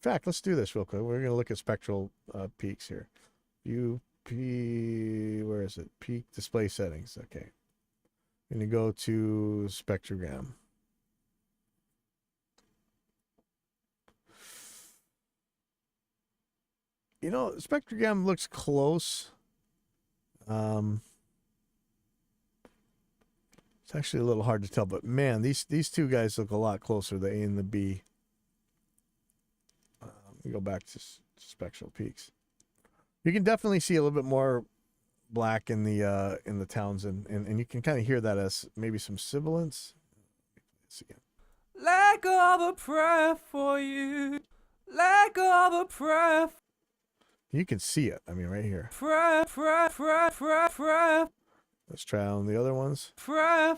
fact, let's do this real quick. We're going to look at spectral peaks here. View P... Where is it? Peak display settings. Okay. I'm going to go to spectrogram. You know, spectrogram looks close. It's actually a little hard to tell, but man, these two guys look a lot closer, the A and the B. Let me go back to spectral peaks. You can definitely see a little bit more black in the Townsend, and you can kind of hear that as maybe some sibilance. Let's see again. Let go of a prayer for you. Let go of a prayer. You can see it. I mean, right here. Prayer. Let's try on the other ones. Prayer.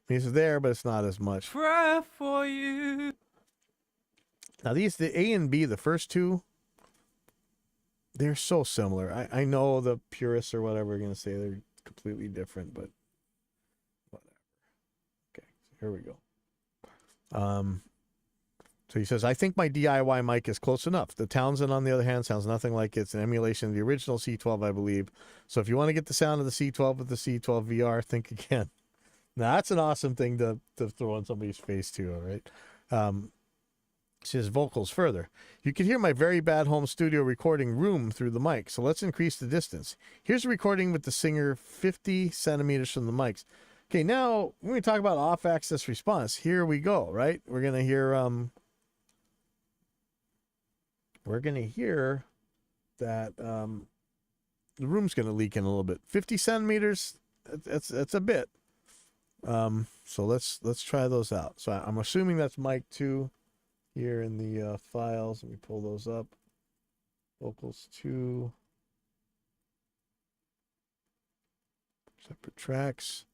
It's there, but it's not as much. Prayer for you. Now these, the A and B, the first two, they're so similar. I know the purists or whatever are going to say they're completely different, but whatever. Okay, so here we go. So he says, I think my DIY mic is close enough. The Townsend, on the other hand, sounds nothing like it's an emulation of the original C12, I believe. So if you want to get the sound of the C12 with the C12 VR, think again. Now, that's an awesome thing to throw on somebody's face, too, all right? Says vocals further. You can hear my very bad home studio recording room through the mic, so let's increase the distance. Here's a recording with the singer 50 centimeters from the mics. Okay, now, when we talk about off-axis response, here we go, right? We're going to hear... we're going to hear that the room's going to leak in a little bit. 50 centimeters, that's a bit. So let's try those out. So I'm assuming that's mic 2 here in the files. Let me pull those up. Vocals 2. Separate tracks.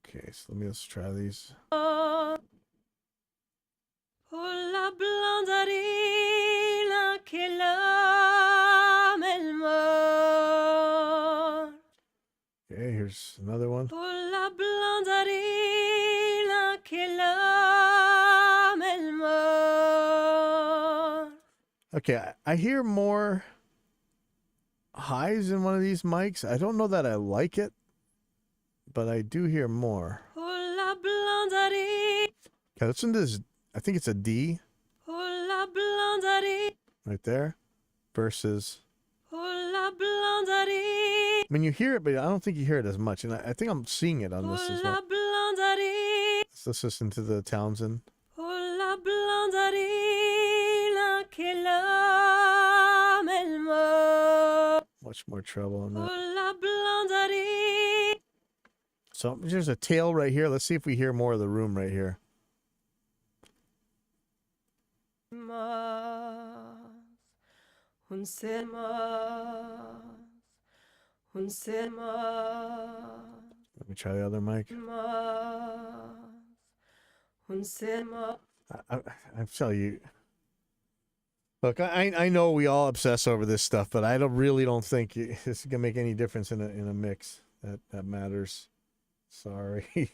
Okay, so let's try these. la blondarina che l'ama il mar. Okay, here's another one. La blondarina che l'ama il mar. Okay, I hear more highs in one of these mics. I don't know that I like it, but I do hear more. La blondarina. Okay, listen to this. I think it's a D. La blondarina. Right there. Versus. La blondarina. I mean, you hear it, but I don't think you hear it as much. And I think I'm seeing it on this as well. La blondarina. Let's listen to the Townsend. La blondarina che l'ama il mar. Much more treble on that. La blondarina. So there's a tail right here. Let's see if we hear more of the room right here. Let me try the other mic. I'm telling you. Look, I know we all obsess over this stuff, but I really don't think this is gonna make any difference in a mix that matters. Sorry,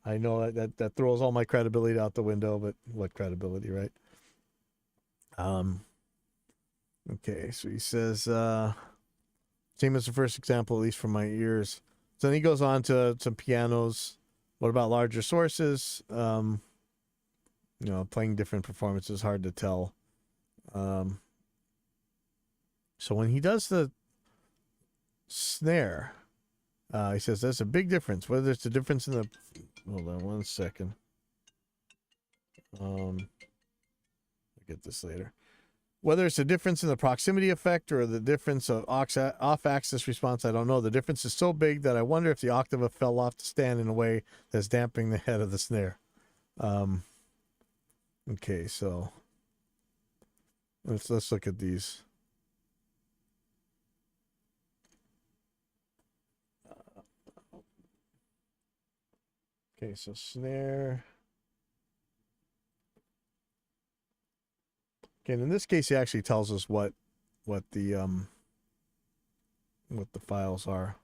I know that throws all my credibility out the window, but what credibility, right? Okay, so he says same as the first example, at least from my ears. So then he goes on to some pianos. What about larger sources? You know, playing different performances, hard to tell. So when he does the snare, he says there's a big difference. Whether it's a difference in the... Hold on 1 second. I'll get this later. Whether it's a difference in the proximity effect or the difference of off-axis response, I don't know. The difference is so big that I wonder if the octave fell off the stand in a way that's damping the head of the snare. Okay, so let's look at these. Okay, so snare. Okay, and in this case, he actually tells us what the files are.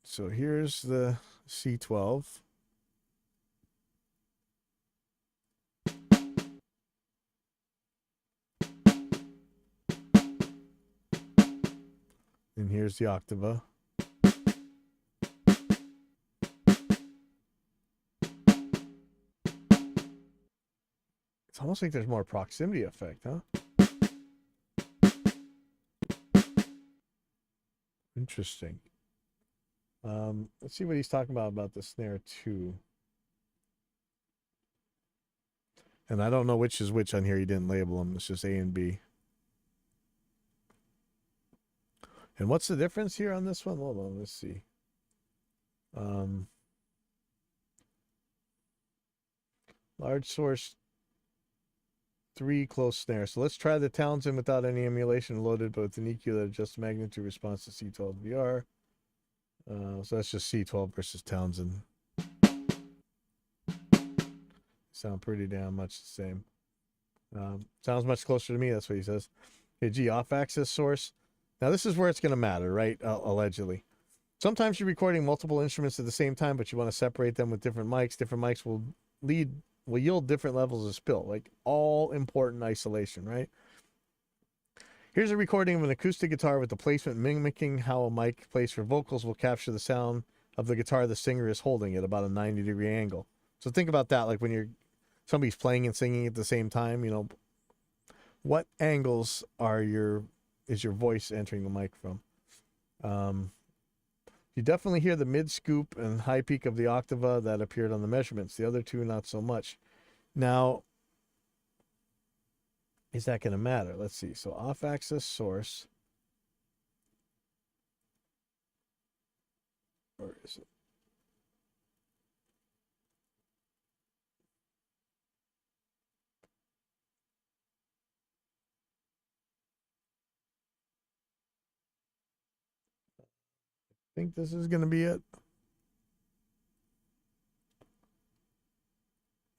So here's the C12. And here's the octava. It's almost like there's more proximity effect, huh? Interesting. Let's see what he's talking about the snare 2. And I don't know which is which on here. He didn't label them. It's just A and B. And what's the difference here on this one? Hold on, let's see. Large source 3 close snare. So let's try the Townsend without any emulation loaded, but with an EQ that adjusts magnitude response to C12 VR. So that's just C12 versus Townsend. Sound pretty damn much the same. Sounds much closer to me. That's what he says. Okay, G, off-axis source. Now this is where it's going to matter, right? Allegedly. Sometimes you're recording multiple instruments at the same time, but you want to separate them with different mics. Different mics will yield different levels of spill, like all important isolation, right? Here's a recording of an acoustic guitar with the placement mimicking how a mic placed for vocals will capture the sound of the guitar the singer is holding at about a 90-degree angle. So think about that, like when somebody's playing and singing at the same time, you know, what angles is your voice entering the mic from? You definitely hear the mid scoop and high peak of the octava that appeared on the measurements. The other two, not so much. Now, is that going to matter? Let's see. So off-axis source. Where is it? I think this is going to be it.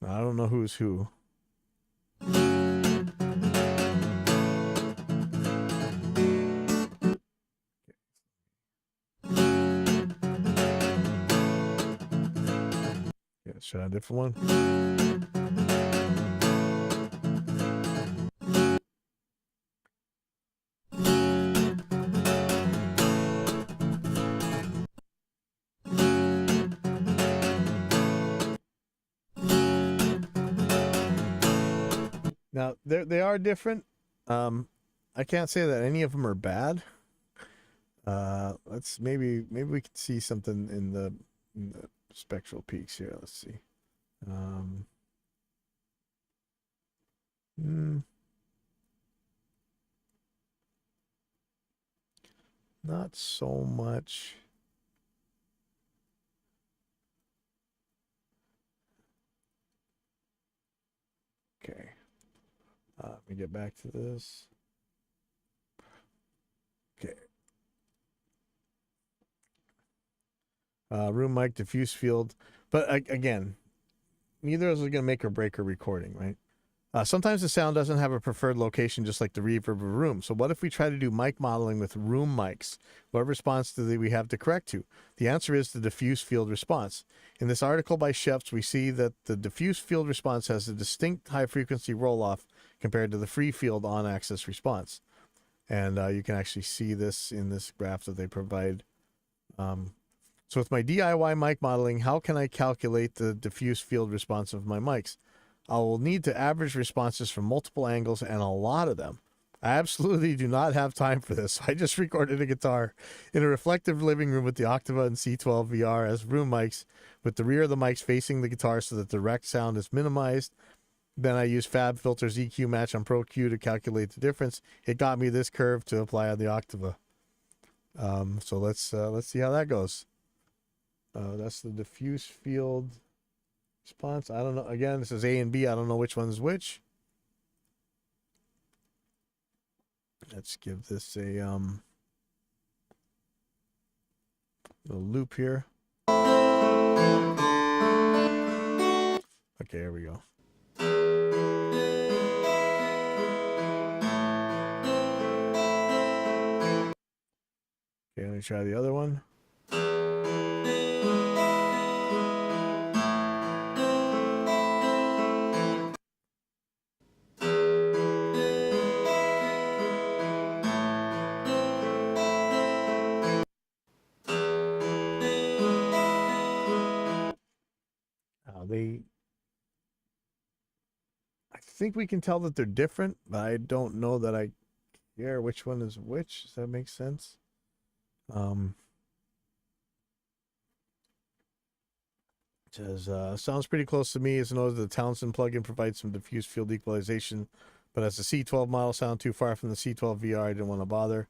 I don't know who's who. Yeah, should I have a different one? Now they are different. I can't say that any of them are bad. Let's maybe we could see something in the spectral peaks here. Let's see. Not so much. Let me get back to this. Okay. Room mic, diffuse field. But again, neither of us is going to make or break a recording, right? Sometimes the sound doesn't have a preferred location, just like the reverb of a room. So what if we try to do mic modeling with room mics? What response do we have to correct to? The answer is the diffuse field response. In this article by Shefts, we see that the diffuse field response has a distinct high-frequency roll-off compared to the free field on-axis response. And you can actually see this in this graph that they provide. So with my DIY mic modeling, how can I calculate the diffuse field response of my mics? I will need to average responses from multiple angles and a lot of them. I absolutely do not have time for this. I just recorded a guitar in a reflective living room with the Octava and C12 VR as room mics, with the rear of the mics facing the guitar so that the direct sound is minimized. Then I use Fab Filter's EQ match on Pro Q to calculate the difference. It got me this curve to apply on the Octava. So let's see how that goes. That's the diffuse field response. I don't know. Again, this is A and B. I don't know which one is which. Let's give this a little loop here. Okay, here we go. Okay, let me try the other one. I think we can tell that they're different, but I don't know that I care which one is which. Does that make sense? Says, sounds pretty close to me. As knows the Townsend plugin provides some diffuse field equalization, but as the C12 model sound too far from the C12 VR, I didn't want to bother.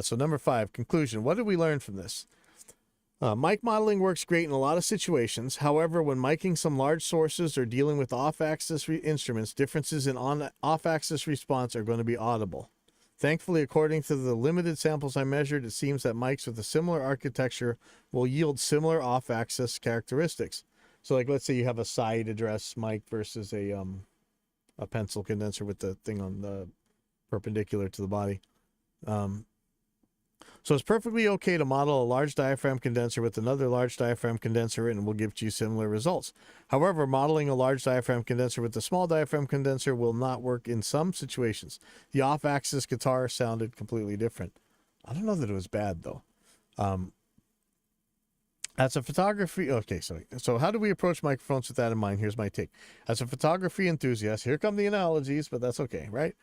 So number 5, conclusion. What did we learn from this? Mic modeling works great in a lot of situations. However, when miking some large sources or dealing with off-axis instruments, differences in off-axis response are going to be audible. Thankfully, according to the limited samples I measured, it seems that mics with a similar architecture will yield similar off-axis characteristics. So, like, let's say you have a side address mic versus a pencil condenser with the thing on the perpendicular to the body. So it's perfectly okay to model a large diaphragm condenser with another large diaphragm condenser and it will give you similar results. However, modeling a large diaphragm condenser with a small diaphragm condenser will not work in some situations. The off-axis guitar sounded completely different. I don't know that it was bad, though. As a photography... Okay, so how do we approach microphones with that in mind? Here's my take. As a photography enthusiast, here come the analogies, but that's okay, right?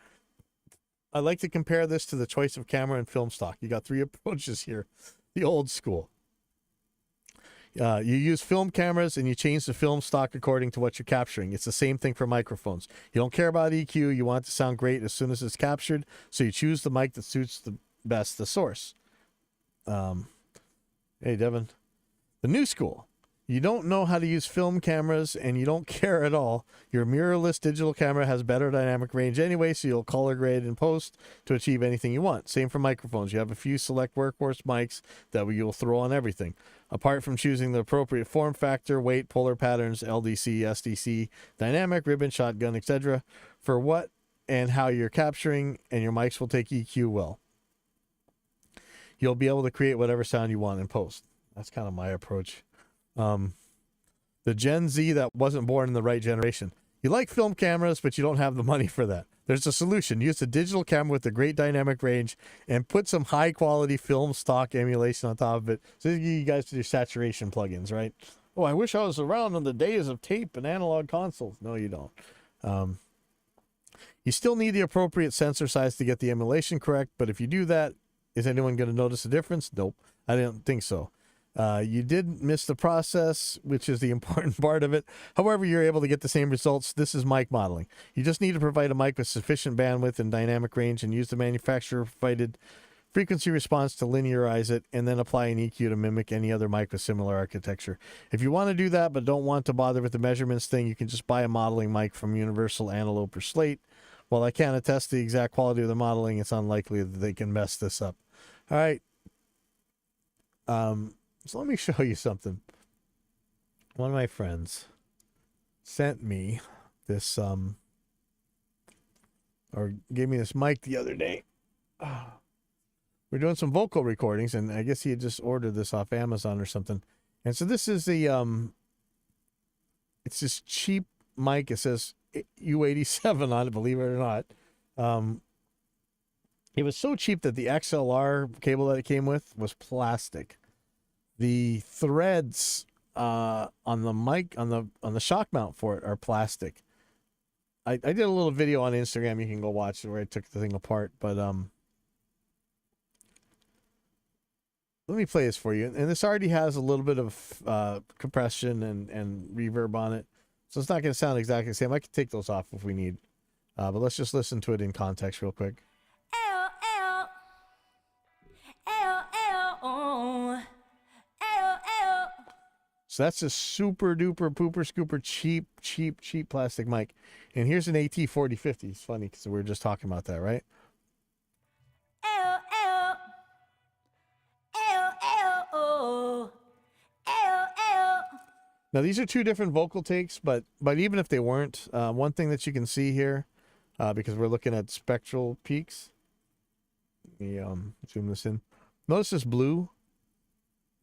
I like to compare this to the choice of camera and film stock. You got 3 approaches here. The old school. You use film cameras and you change the film stock according to what you're capturing. It's the same thing for microphones. You don't care about EQ. You want it to sound great as soon as it's captured. So you choose the mic that suits the best the source. Hey, Devin. The new school. You don't know how to use film cameras and you don't care at all. Your mirrorless digital camera has better dynamic range anyway, so you'll color grade in post to achieve anything you want. Same for microphones. You have a few select workhorse mics that you'll throw on everything. Apart from choosing the appropriate form factor, weight, polar patterns, LDC, SDC, dynamic, ribbon, shotgun, etc. for what and how you're capturing, and your mics will take EQ well. You'll be able to create whatever sound you want in post. That's kind of my approach. The Gen Z that wasn't born in the right generation. You like film cameras, but you don't have the money for that. There's a solution. Use a digital camera with a great dynamic range and put some high quality film stock emulation on top of it. So you guys do saturation plugins, right? Oh, I wish I was around on the days of tape and analog consoles. No, you don't. You still need the appropriate sensor size to get the emulation correct, but if you do that, is anyone going to notice a difference? Nope. I didn't think so. You did miss the process, which is the important part of it. However, you're able to get the same results. This is mic modeling. You just need to provide a mic with sufficient bandwidth and dynamic range and use the manufacturer-provided frequency response to linearize it, and then apply an EQ to mimic any other mic with similar architecture. If you want to do that but don't want to bother with the measurements thing, you can just buy a modeling mic from Universal, Antelope, or Slate. while I can't attest the exact quality of the modeling, it's unlikely that they can mess this up. All right. So let me show you something. One of my friends sent me this, or gave me this mic the other day. We're doing some vocal recordings, and I guess he had just ordered this off Amazon or something. And so this is the, it's this cheap mic. It says U87 on it, believe it or not. It was so cheap that the XLR cable that it came with was plastic. The threads on the mic, on the shock mount for it, are plastic. I did a little video on Instagram. You can go watch it where I took the thing apart. But let me play this for you. And this already has a little bit of compression and reverb on it, so it's not going to sound exactly the same. I can take those off if we need. But let's just listen to it in context real quick. So that's a super duper pooper scooper cheap plastic mic. And here's an AT4050. It's funny because we were just talking about that, right? Now these are two different vocal takes, but even if they weren't, one thing that you can see here, because we're looking at spectral peaks. Let me zoom this in. Notice this blue.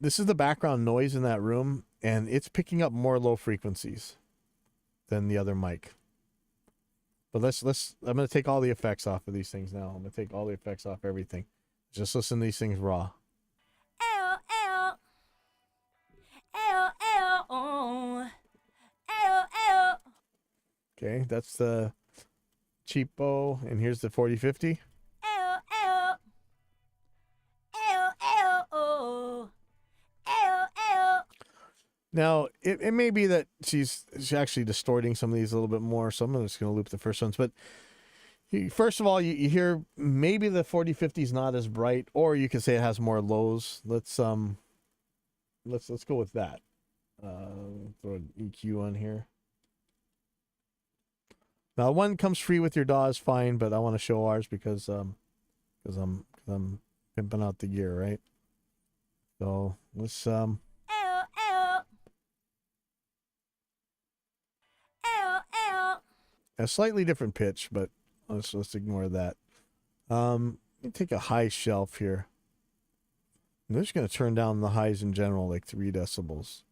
This is the background noise in that room, and it's picking up more low frequencies than the other mic. But I'm going to take all the effects off of these things now. I'm going to take all the effects off everything. Just listen to these things raw. Okay, that's the cheapo, and here's the 4050. Now, it may be that she's actually distorting some of these a little bit more, so I'm just going to loop the first ones. But first of all, you hear maybe the 4050 is not as bright, or you could say it has more lows. Let's go with that. Throw an EQ on here. Now, one comes free with your DAW is fine, but I want to show ours because I'm pimping out the gear, right? So let's a slightly different pitch, but let's ignore that. Let me take a high shelf here. I'm just going to turn down the highs in general, like 3 decibels.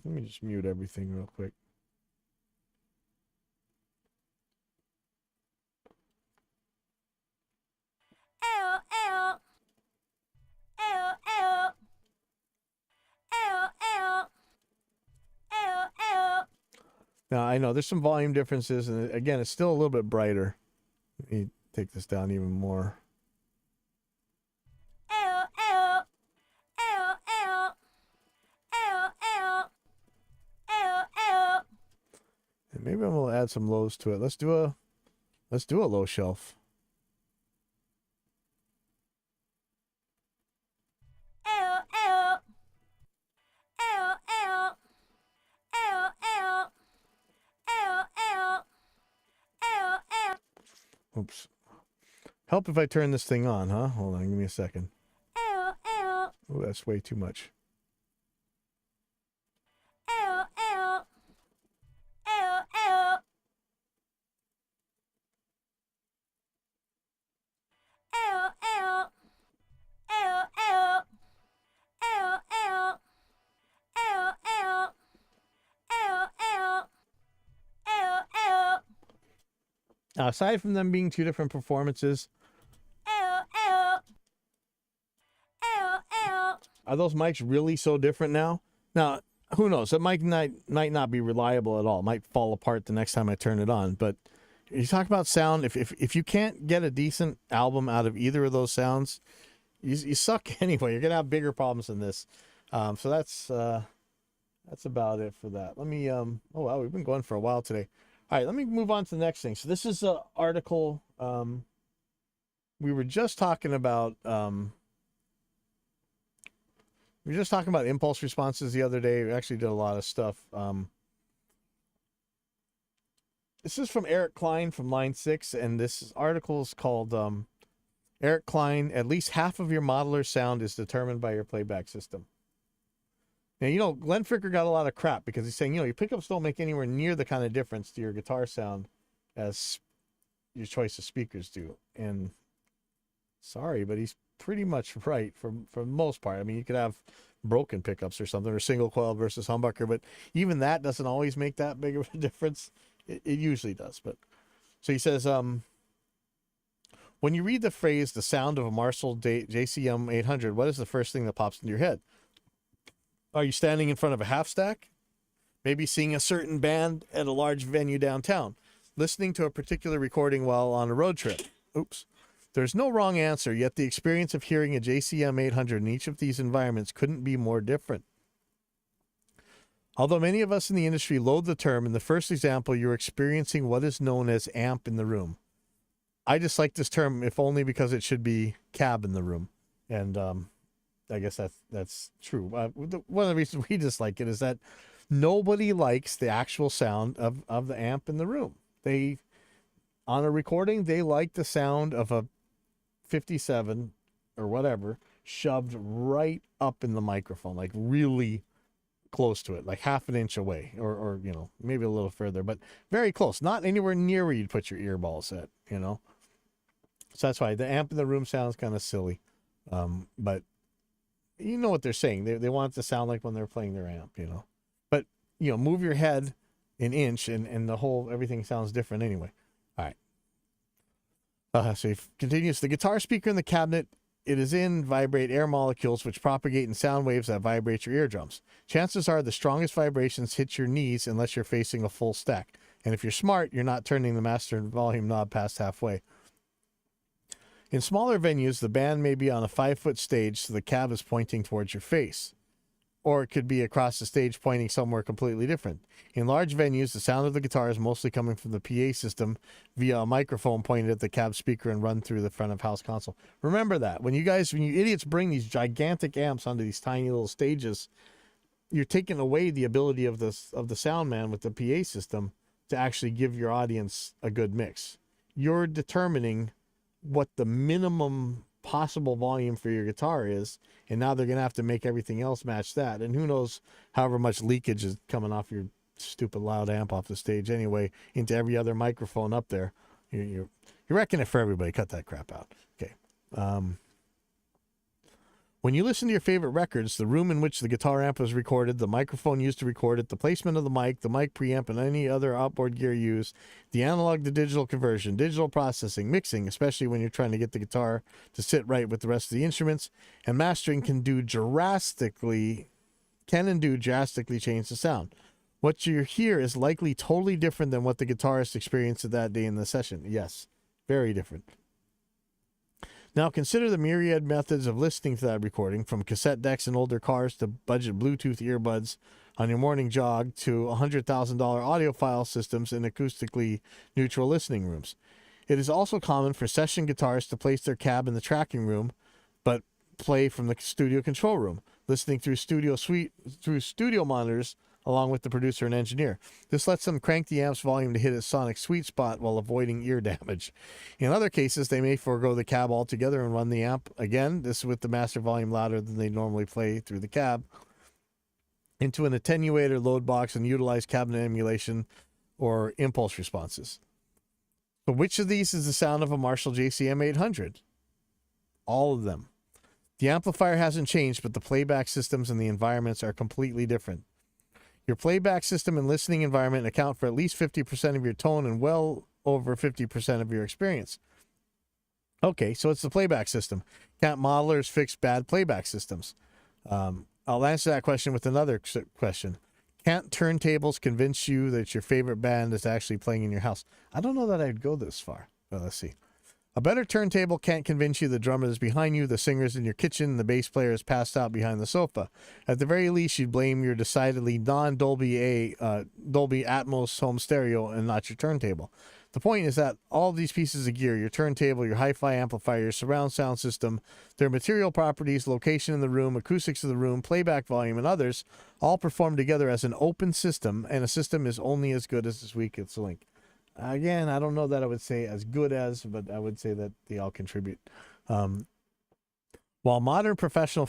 Let me just mute everything real quick. Now, I know there's some volume differences, and again, it's still a little bit brighter. Let me take this down even more. And maybe I'm gonna add some lows to it. Let's do a low shelf. Oops. Help if I turn this thing on, huh? Hold on, give me a second. Oh, that's way too much. Now, aside from them being two different performances, are those mics really so different now? Now, who knows? It might not be reliable at all. It might fall apart the next time I turn it on. But you talk about sound. If you can't get a decent album out of either of those sounds, you suck anyway. You're gonna have bigger problems than this. So that's about it for that. Let me oh wow, we've been going for a while today. All right, let me move on to the next thing. So this is an article. We were just talking about We were just talking about impulse responses the other day. We actually did a lot of stuff. This is from Eric Klein from Line 6, and this article is called Eric Klein, at least half of your modeler's sound is determined by your playback system. Now, Glenn Fricker got a lot of crap because he's saying, your pickups don't make anywhere near the kind of difference to your guitar sound as your choice of speakers do. And sorry, but he's pretty much right for the most part. I mean, you could have broken pickups or something, or single coil versus humbucker, but even that doesn't always make that big of a difference. It usually does. But so he says, when you read the phrase, the sound of a Marshall JCM 800, what is the first thing that pops into your head? Are you standing in front of a half stack? Maybe seeing a certain band at a large venue downtown? Listening to a particular recording while on a road trip? Oops. There's no wrong answer, yet the experience of hearing a JCM 800 in each of these environments couldn't be more different. Although many of us in the industry loathe the term, in the first example, you're experiencing what is known as amp in the room. I dislike this term, if only because it should be cab in the room. And I guess that's true. One of the reasons we dislike it is that nobody likes the actual sound of the amp in the room. On a recording, they like the sound of a 57 or whatever shoved right up in the microphone, like really close to it, like half an inch away, or maybe a little further, but very close, not anywhere near where you'd put your earballs at, So that's why the amp in the room sounds kind of silly. But you know what they're saying. They want it to sound like when they're playing their amp, But, move your head an inch and everything sounds different anyway. All right. So he continues, the guitar speaker in the cabinet it is in vibrate air molecules which propagate in sound waves that vibrate your eardrums. Chances are the strongest vibrations hit your knees unless you're facing a full stack. And if you're smart, you're not turning the master volume knob past halfway. In smaller venues, the band may be on a 5-foot stage, so the cab is pointing towards your face. Or it could be across the stage pointing somewhere completely different. In large venues, the sound of the guitar is mostly coming from the PA system via a microphone pointed at the cab speaker and run through the front of house console. Remember that. When you idiots bring these gigantic amps onto these tiny little stages, you're taking away the ability of the sound man with the PA system to actually give your audience a good mix. You're determining what the minimum possible volume for your guitar is, and now they're going to have to make everything else match that. And who knows however much leakage is coming off your stupid loud amp off the stage anyway into every other microphone up there. You're wrecking it for everybody. Cut that crap out. Okay. When you listen to your favorite records, the room in which the guitar amp was recorded, the microphone used to record it, the placement of the mic preamp, and any other outboard gear used, the analog to digital conversion, digital processing, mixing, especially when you're trying to get the guitar to sit right with the rest of the instruments, and mastering can drastically change the sound. What you hear is likely totally different than what the guitarist experienced at that day in the session. Yes, very different. Now consider the myriad methods of listening to that recording, from cassette decks in older cars to budget Bluetooth earbuds on your morning jog to $100,000 audiophile systems in acoustically neutral listening rooms. It is also common for session guitarists to place their cab in the tracking room, but play from the studio control room, listening through studio monitors along with the producer and engineer. This lets them crank the amp's volume to hit its sonic sweet spot while avoiding ear damage. In other cases, they may forego the cab altogether and run the amp, again, this with the master volume louder than they normally play through the cab, into an attenuator load box and utilize cabinet emulation or impulse responses. But which of these is the sound of a Marshall JCM 800? All of them. The amplifier hasn't changed, but the playback systems and the environments are completely different. Your playback system and listening environment account for at least 50% of your tone and well over 50% of your experience. Okay, so it's the playback system. Can't modelers fix bad playback systems? I'll answer that question with another question. Can't turntables convince you that your favorite band is actually playing in your house? I don't know that I'd go this far. Well, let's see. A better turntable can't convince you the drummer is behind you, the singer's in your kitchen, and the bass player is passed out behind the sofa. At the very least, you'd blame your decidedly non-Dolby Dolby Atmos home stereo and not your turntable. The point is that all these pieces of gear, your turntable, your hi-fi amplifier, your surround sound system, their material properties, location in the room, acoustics of the room, playback volume, and others all perform together as an open system, and a system is only as good as its weakest link. Again, I don't know that I would say as good as, but I would say that they all contribute. While modern professional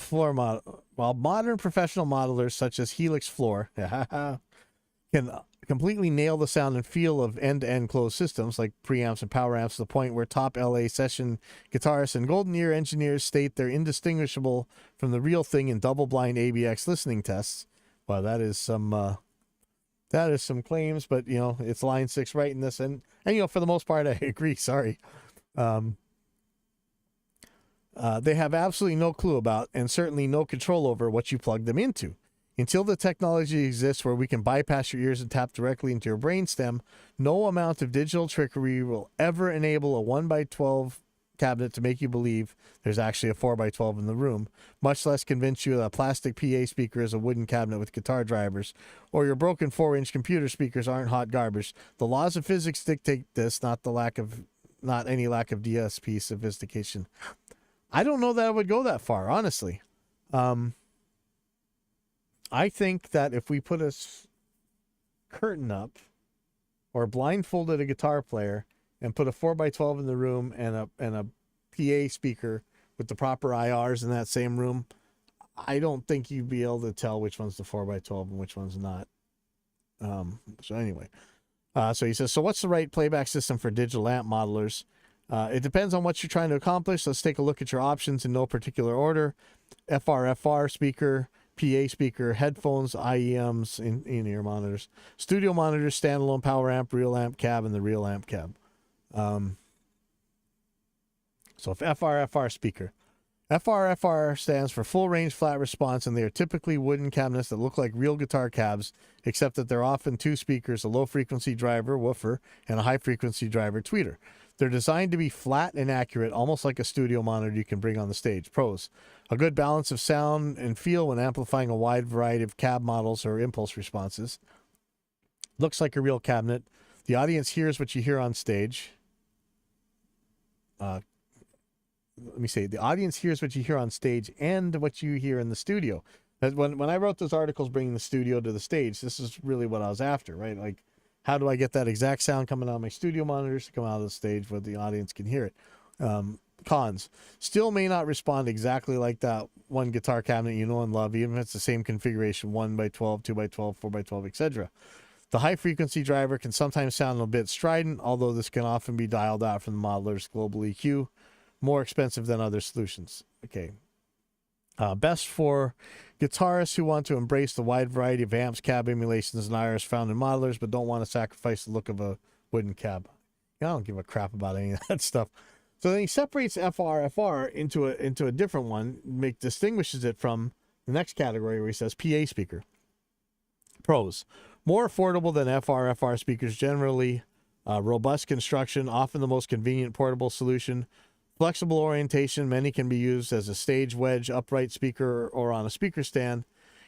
modelers such as Helix Floor can completely nail the sound and feel of end-to-end closed systems like preamps and power amps to the point where top LA session guitarists and golden ear engineers state they're indistinguishable from the real thing in double-blind ABX listening tests. Well, that is some claims, but it's line 6 right in this, and for the most part I agree. Sorry. They have absolutely no clue about and certainly no control over what you plug them into. Until the technology exists where we can bypass your ears and tap directly into your brainstem, no amount of digital trickery will ever enable a 1x12 cabinet to make you believe there's actually a 4x12 in the room, much less convince you that a plastic PA speaker is a wooden cabinet with guitar drivers, or your broken 4-inch computer speakers aren't hot garbage. The laws of physics dictate this, not any lack of DSP sophistication. I don't know that I would go that far, honestly. I think that if we put a curtain up or blindfolded a guitar player and put a 4x12 in the room and a PA speaker with the proper IRs in that same room, I don't think you'd be able to tell which one's the 4x12 and which one's not. So anyway, so he says, so what's the right playback system for digital amp modelers? It depends on what you're trying to accomplish. Let's take a look at your options in no particular order. FRFR speaker, PA speaker, headphones, IEMs, in-ear monitors, studio monitors, standalone power amp, real amp cab, and the real amp cab. So if FRFR speaker. FRFR stands for full range flat response, and they are typically wooden cabinets that look like real guitar cabs, except that they're often two speakers, a low frequency driver, woofer, and a high frequency driver, tweeter. They're designed to be flat and accurate, almost like a studio monitor you can bring on the stage. Pros: a good balance of sound and feel when amplifying a wide variety of cab models or impulse responses. Looks like a real cabinet. The audience hears what you hear on stage. The audience hears what you hear on stage and what you hear in the studio. When I wrote those articles bringing the studio to the stage, this is really what I was after, right? Like, how do I get that exact sound coming out of my studio monitors to come out of the stage where the audience can hear it? Cons: still may not respond exactly like that one guitar cabinet you know and love, even if it's the same configuration, 1x12, 2x12, 4x12, etc. The high frequency driver can sometimes sound a bit strident, although this can often be dialed out from the modeler's global EQ. More expensive than other solutions. Okay. Best for guitarists who want to embrace the wide variety of amps, cab emulations, and IRs found in modelers, but don't want to sacrifice the look of a wooden cab. I don't give a crap about any of that stuff. So then he separates FRFR into a different one, distinguishes it from the next category where he says PA speaker. Pros: more affordable than FRFR speakers generally, robust construction, often the most convenient portable solution. Flexible orientation, many can be used as a stage wedge, upright speaker, or on a speaker stand.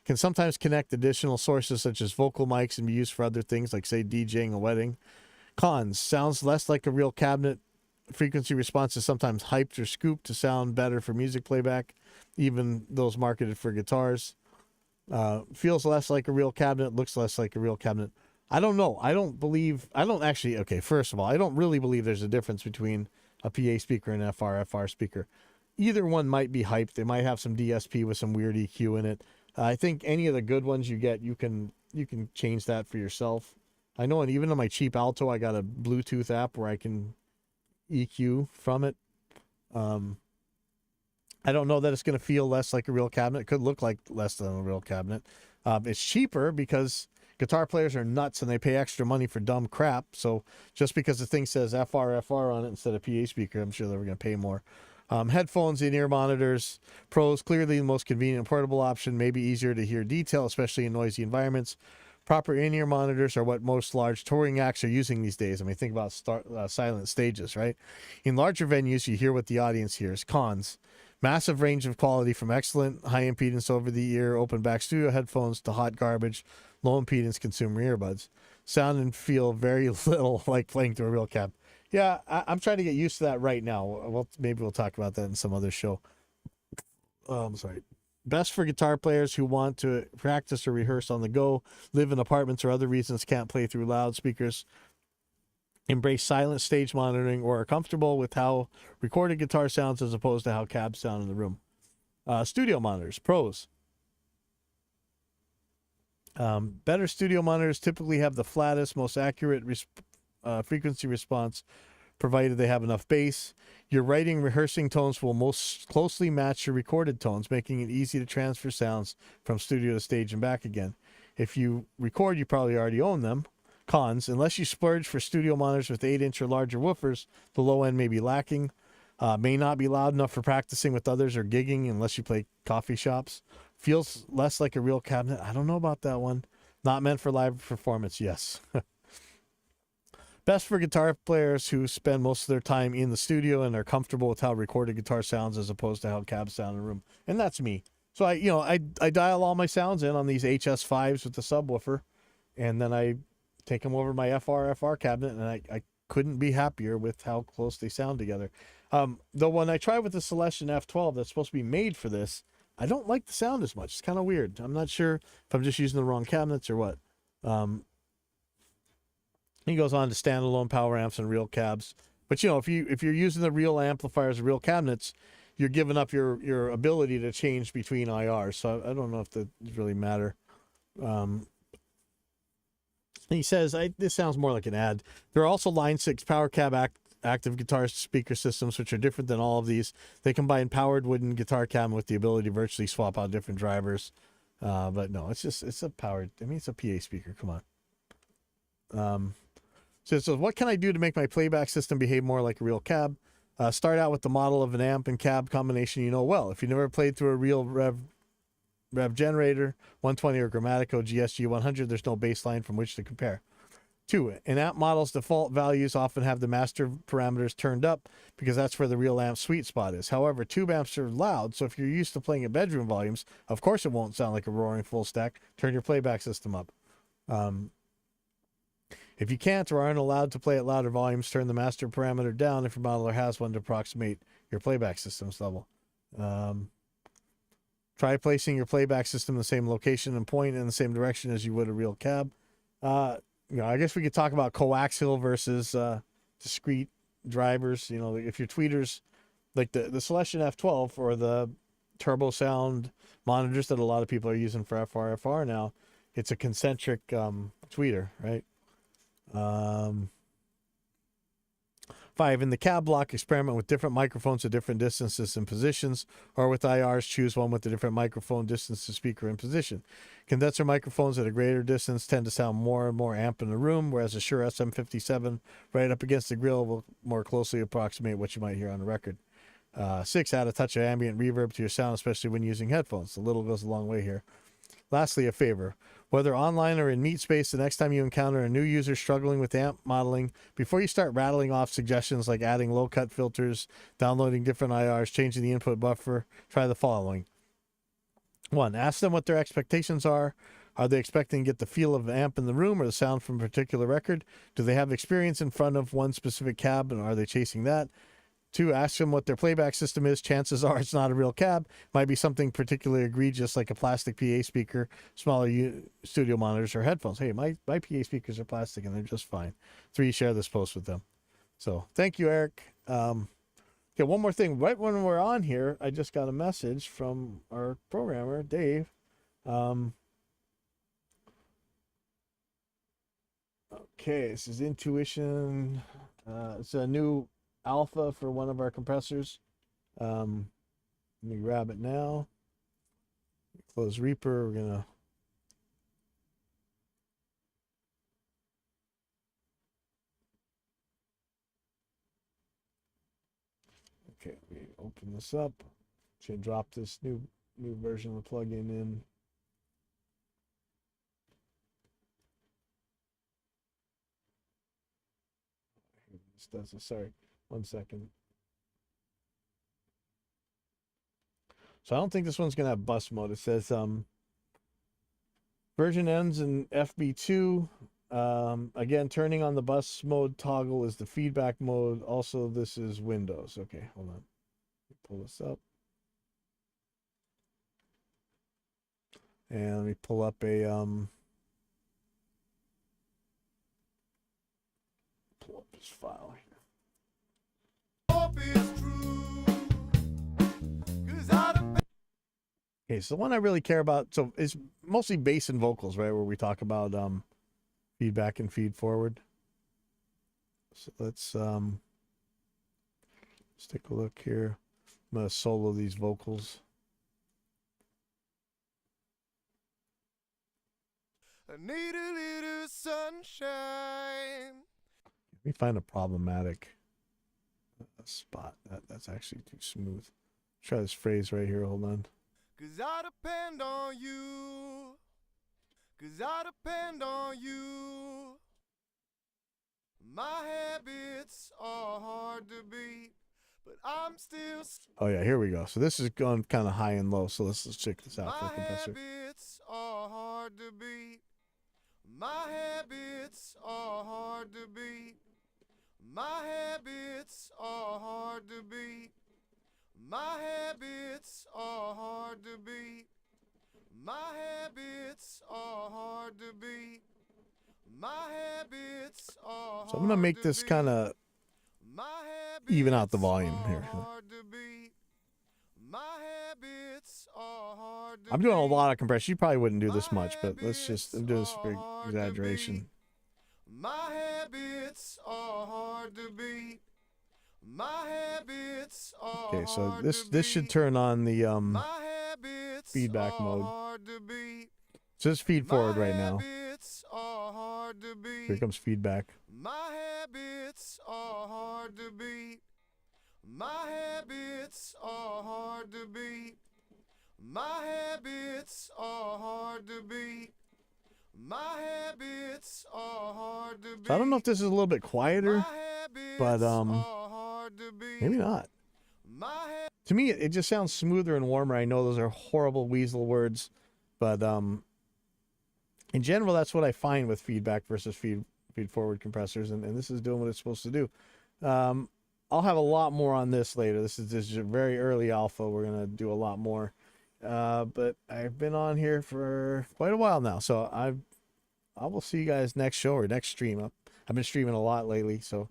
Can sometimes connect additional sources such as vocal mics and be used for other things like, say, DJing a wedding. Cons: sounds less like a real cabinet. Frequency response is sometimes hyped or scooped to sound better for music playback, even those marketed for guitars. Feels less like a real cabinet, looks less like a real cabinet. I don't know. First of all, I don't really believe there's a difference between a PA speaker and an FRFR speaker. Either one might be hyped. They might have some DSP with some weird EQ in it. I think any of the good ones you get, you can change that for yourself. I know, and even on my cheap Alto, I got a Bluetooth app where I can EQ from it. I don't know that it's going to feel less like a real cabinet. It could look like less than a real cabinet. It's cheaper because guitar players are nuts and they pay extra money for dumb crap. So just because the thing says FRFR on it instead of PA speaker, I'm sure they were going to pay more. Headphones, in-ear monitors. Pros: clearly the most convenient portable option, maybe easier to hear detail, especially in noisy environments. Proper in-ear monitors are what most large touring acts are using these days. I mean, think about silent stages, right? In larger venues, you hear what the audience hears. Cons: massive range of quality from excellent high impedance over the ear open back studio headphones to hot garbage low impedance consumer earbuds. sound and feel very little like playing through a real cab. Yeah, I'm trying to get used to that right now. Maybe we'll talk about that in some other show. Sorry. Best for guitar players who want to practice or rehearse on the go, live in apartments or other reasons can't play through loudspeakers, embrace silent stage monitoring, or are comfortable with how recorded guitar sounds as opposed to how cabs sound in the room. Studio monitors, pros. Better studio monitors typically have the flattest, most accurate frequency response, provided they have enough bass. Your writing rehearsing tones will most closely match your recorded tones, making it easy to transfer sounds from studio to stage and back again. If you record, you probably already own them. Cons, unless you splurge for studio monitors with 8-inch or larger woofers, the low end may be lacking. May not be loud enough for practicing with others or gigging unless you play coffee shops. Feels less like a real cabinet. I don't know about that one. Not meant for live performance, yes. Best for guitar players who spend most of their time in the studio and are comfortable with how recorded guitar sounds as opposed to how cabs sound in a room. And that's me. So I dial all my sounds in on these HS5s with the subwoofer, and then I take them over my FRFR cabinet, and I couldn't be happier with how close they sound together. Though when I try with the Celestion F12 that's supposed to be made for this, I don't like the sound as much. It's kind of weird. I'm not sure if I'm just using the wrong cabinets or what. He goes on to standalone power amps and real cabs. But if you're using the real amplifiers, real cabinets, you're giving up your ability to change between IRs. So I don't know if that really matter. He says, this sounds more like an ad. There are also Line 6 Power Cab active guitar speaker systems, which are different than all of these. They combine powered wooden guitar cabinet with the ability to virtually swap out different drivers. But no, it's a powered, it's a PA speaker. Come on. So what can I do to make my playback system behave more like a real cab? Start out with the model of an amp and cab combination you know well. If you never played through a real Rev generator, 120 or Grammatico GSG 100, there's no baseline from which to compare. 2. An amp model's default values often have the master parameters turned up because that's where the real amp sweet spot is. However, tube amps are loud, so if you're used to playing at bedroom volumes, of course it won't sound like a roaring full stack. Turn your playback system up. If you can't or aren't allowed to play at louder volumes, turn the master parameter down if your modeler has one to approximate your playback system's level. Try placing your playback system in the same location and point in the same direction as you would a real cab. I guess we could talk about coaxial versus discrete drivers. If your tweeters, like the Celestion F12 or the turbo sound monitors that a lot of people are using for FRFR now, it's a concentric tweeter, right? 5. In the cab block, experiment with different microphones at different distances and positions, or with IRs, choose one with a different microphone distance to speaker and position. Condenser microphones at a greater distance tend to sound more and more amp in the room, whereas a Shure SM57 right up against the grill will more closely approximate what you might hear on the record. 6. Add a touch of ambient reverb to your sound, especially when using headphones. The little goes a long way here. Lastly, a favor. Whether online or in meet space, the next time you encounter a new user struggling with amp modeling, before you start rattling off suggestions like adding low-cut filters, downloading different IRs, changing the input buffer, try the following. 1. Ask them what their expectations are. Are they expecting to get the feel of the amp in the room or the sound from a particular record? Do they have experience in front of one specific cab, and are they chasing that? 2, ask them what their playback system is. Chances are it's not a real cab. Might be something particularly egregious like a plastic PA speaker, smaller studio monitors, or headphones. Hey, my PA speakers are plastic and they're just fine. 3, share this post with them. So thank you, Eric. Okay, one more thing. Right when we're on here, I just got a message from our programmer, Dave. Okay, this is Intuition. It's a new alpha for one of our compressors. Let me grab it now. Close Reaper. We're gonna okay, we open this up. Should drop this new version of the plugin in. This does it. Sorry. 1 second. So I don't think this one's going to have bus mode. It says version ends in FB2. Again, turning on the bus mode toggle is the feedback mode. Also, this is Windows. Okay, hold on. Pull this up. And let me pull up a pull up this file here. Okay, so the one I really care about, so it's mostly bass and vocals, right? Where we talk about feedback and feed forward. So let's take a look here. I'm gonna solo these vocals. I need a little sunshine. Let me find a problematic spot. That's actually too smooth. Try this phrase right here. Hold on. 'Cause I depend on you. 'Cause I depend on you. My habits are hard to beat, but I'm still. Oh yeah, here we go. So this is going kind of high and low. So let's check this out for My a compressor. habits are hard to beat. My habits are hard to beat. My habits are hard to beat. My habits are hard to beat. My habits are hard to beat. My habits are So I'm gonna make this kind of even out the volume here. I'm doing a lot of compression. You probably wouldn't do this much, but let's just, I'm doing this for exaggeration. My habits are hard to beat. My habits are Okay, so hard this to should beat. turn on the My habits feedback are mode. hard to beat. So just feed forward right now. My habits are hard to beat. Here comes feedback. My habits are hard to beat. My habits are hard to beat. My habits are hard to beat. My habits are hard to beat. So I don't know if this is a little bit quieter, but maybe not. To me, it just sounds smoother and warmer. I know those are horrible weasel words, but in general, that's what I find with feedback versus feed forward compressors, and this is doing what it's supposed to do. I'll have a lot more on this later. This is a very early alpha. We're gonna do a lot more, but I've been on here for quite a while now, so I will see you guys next show or next stream. I've been streaming a lot lately, so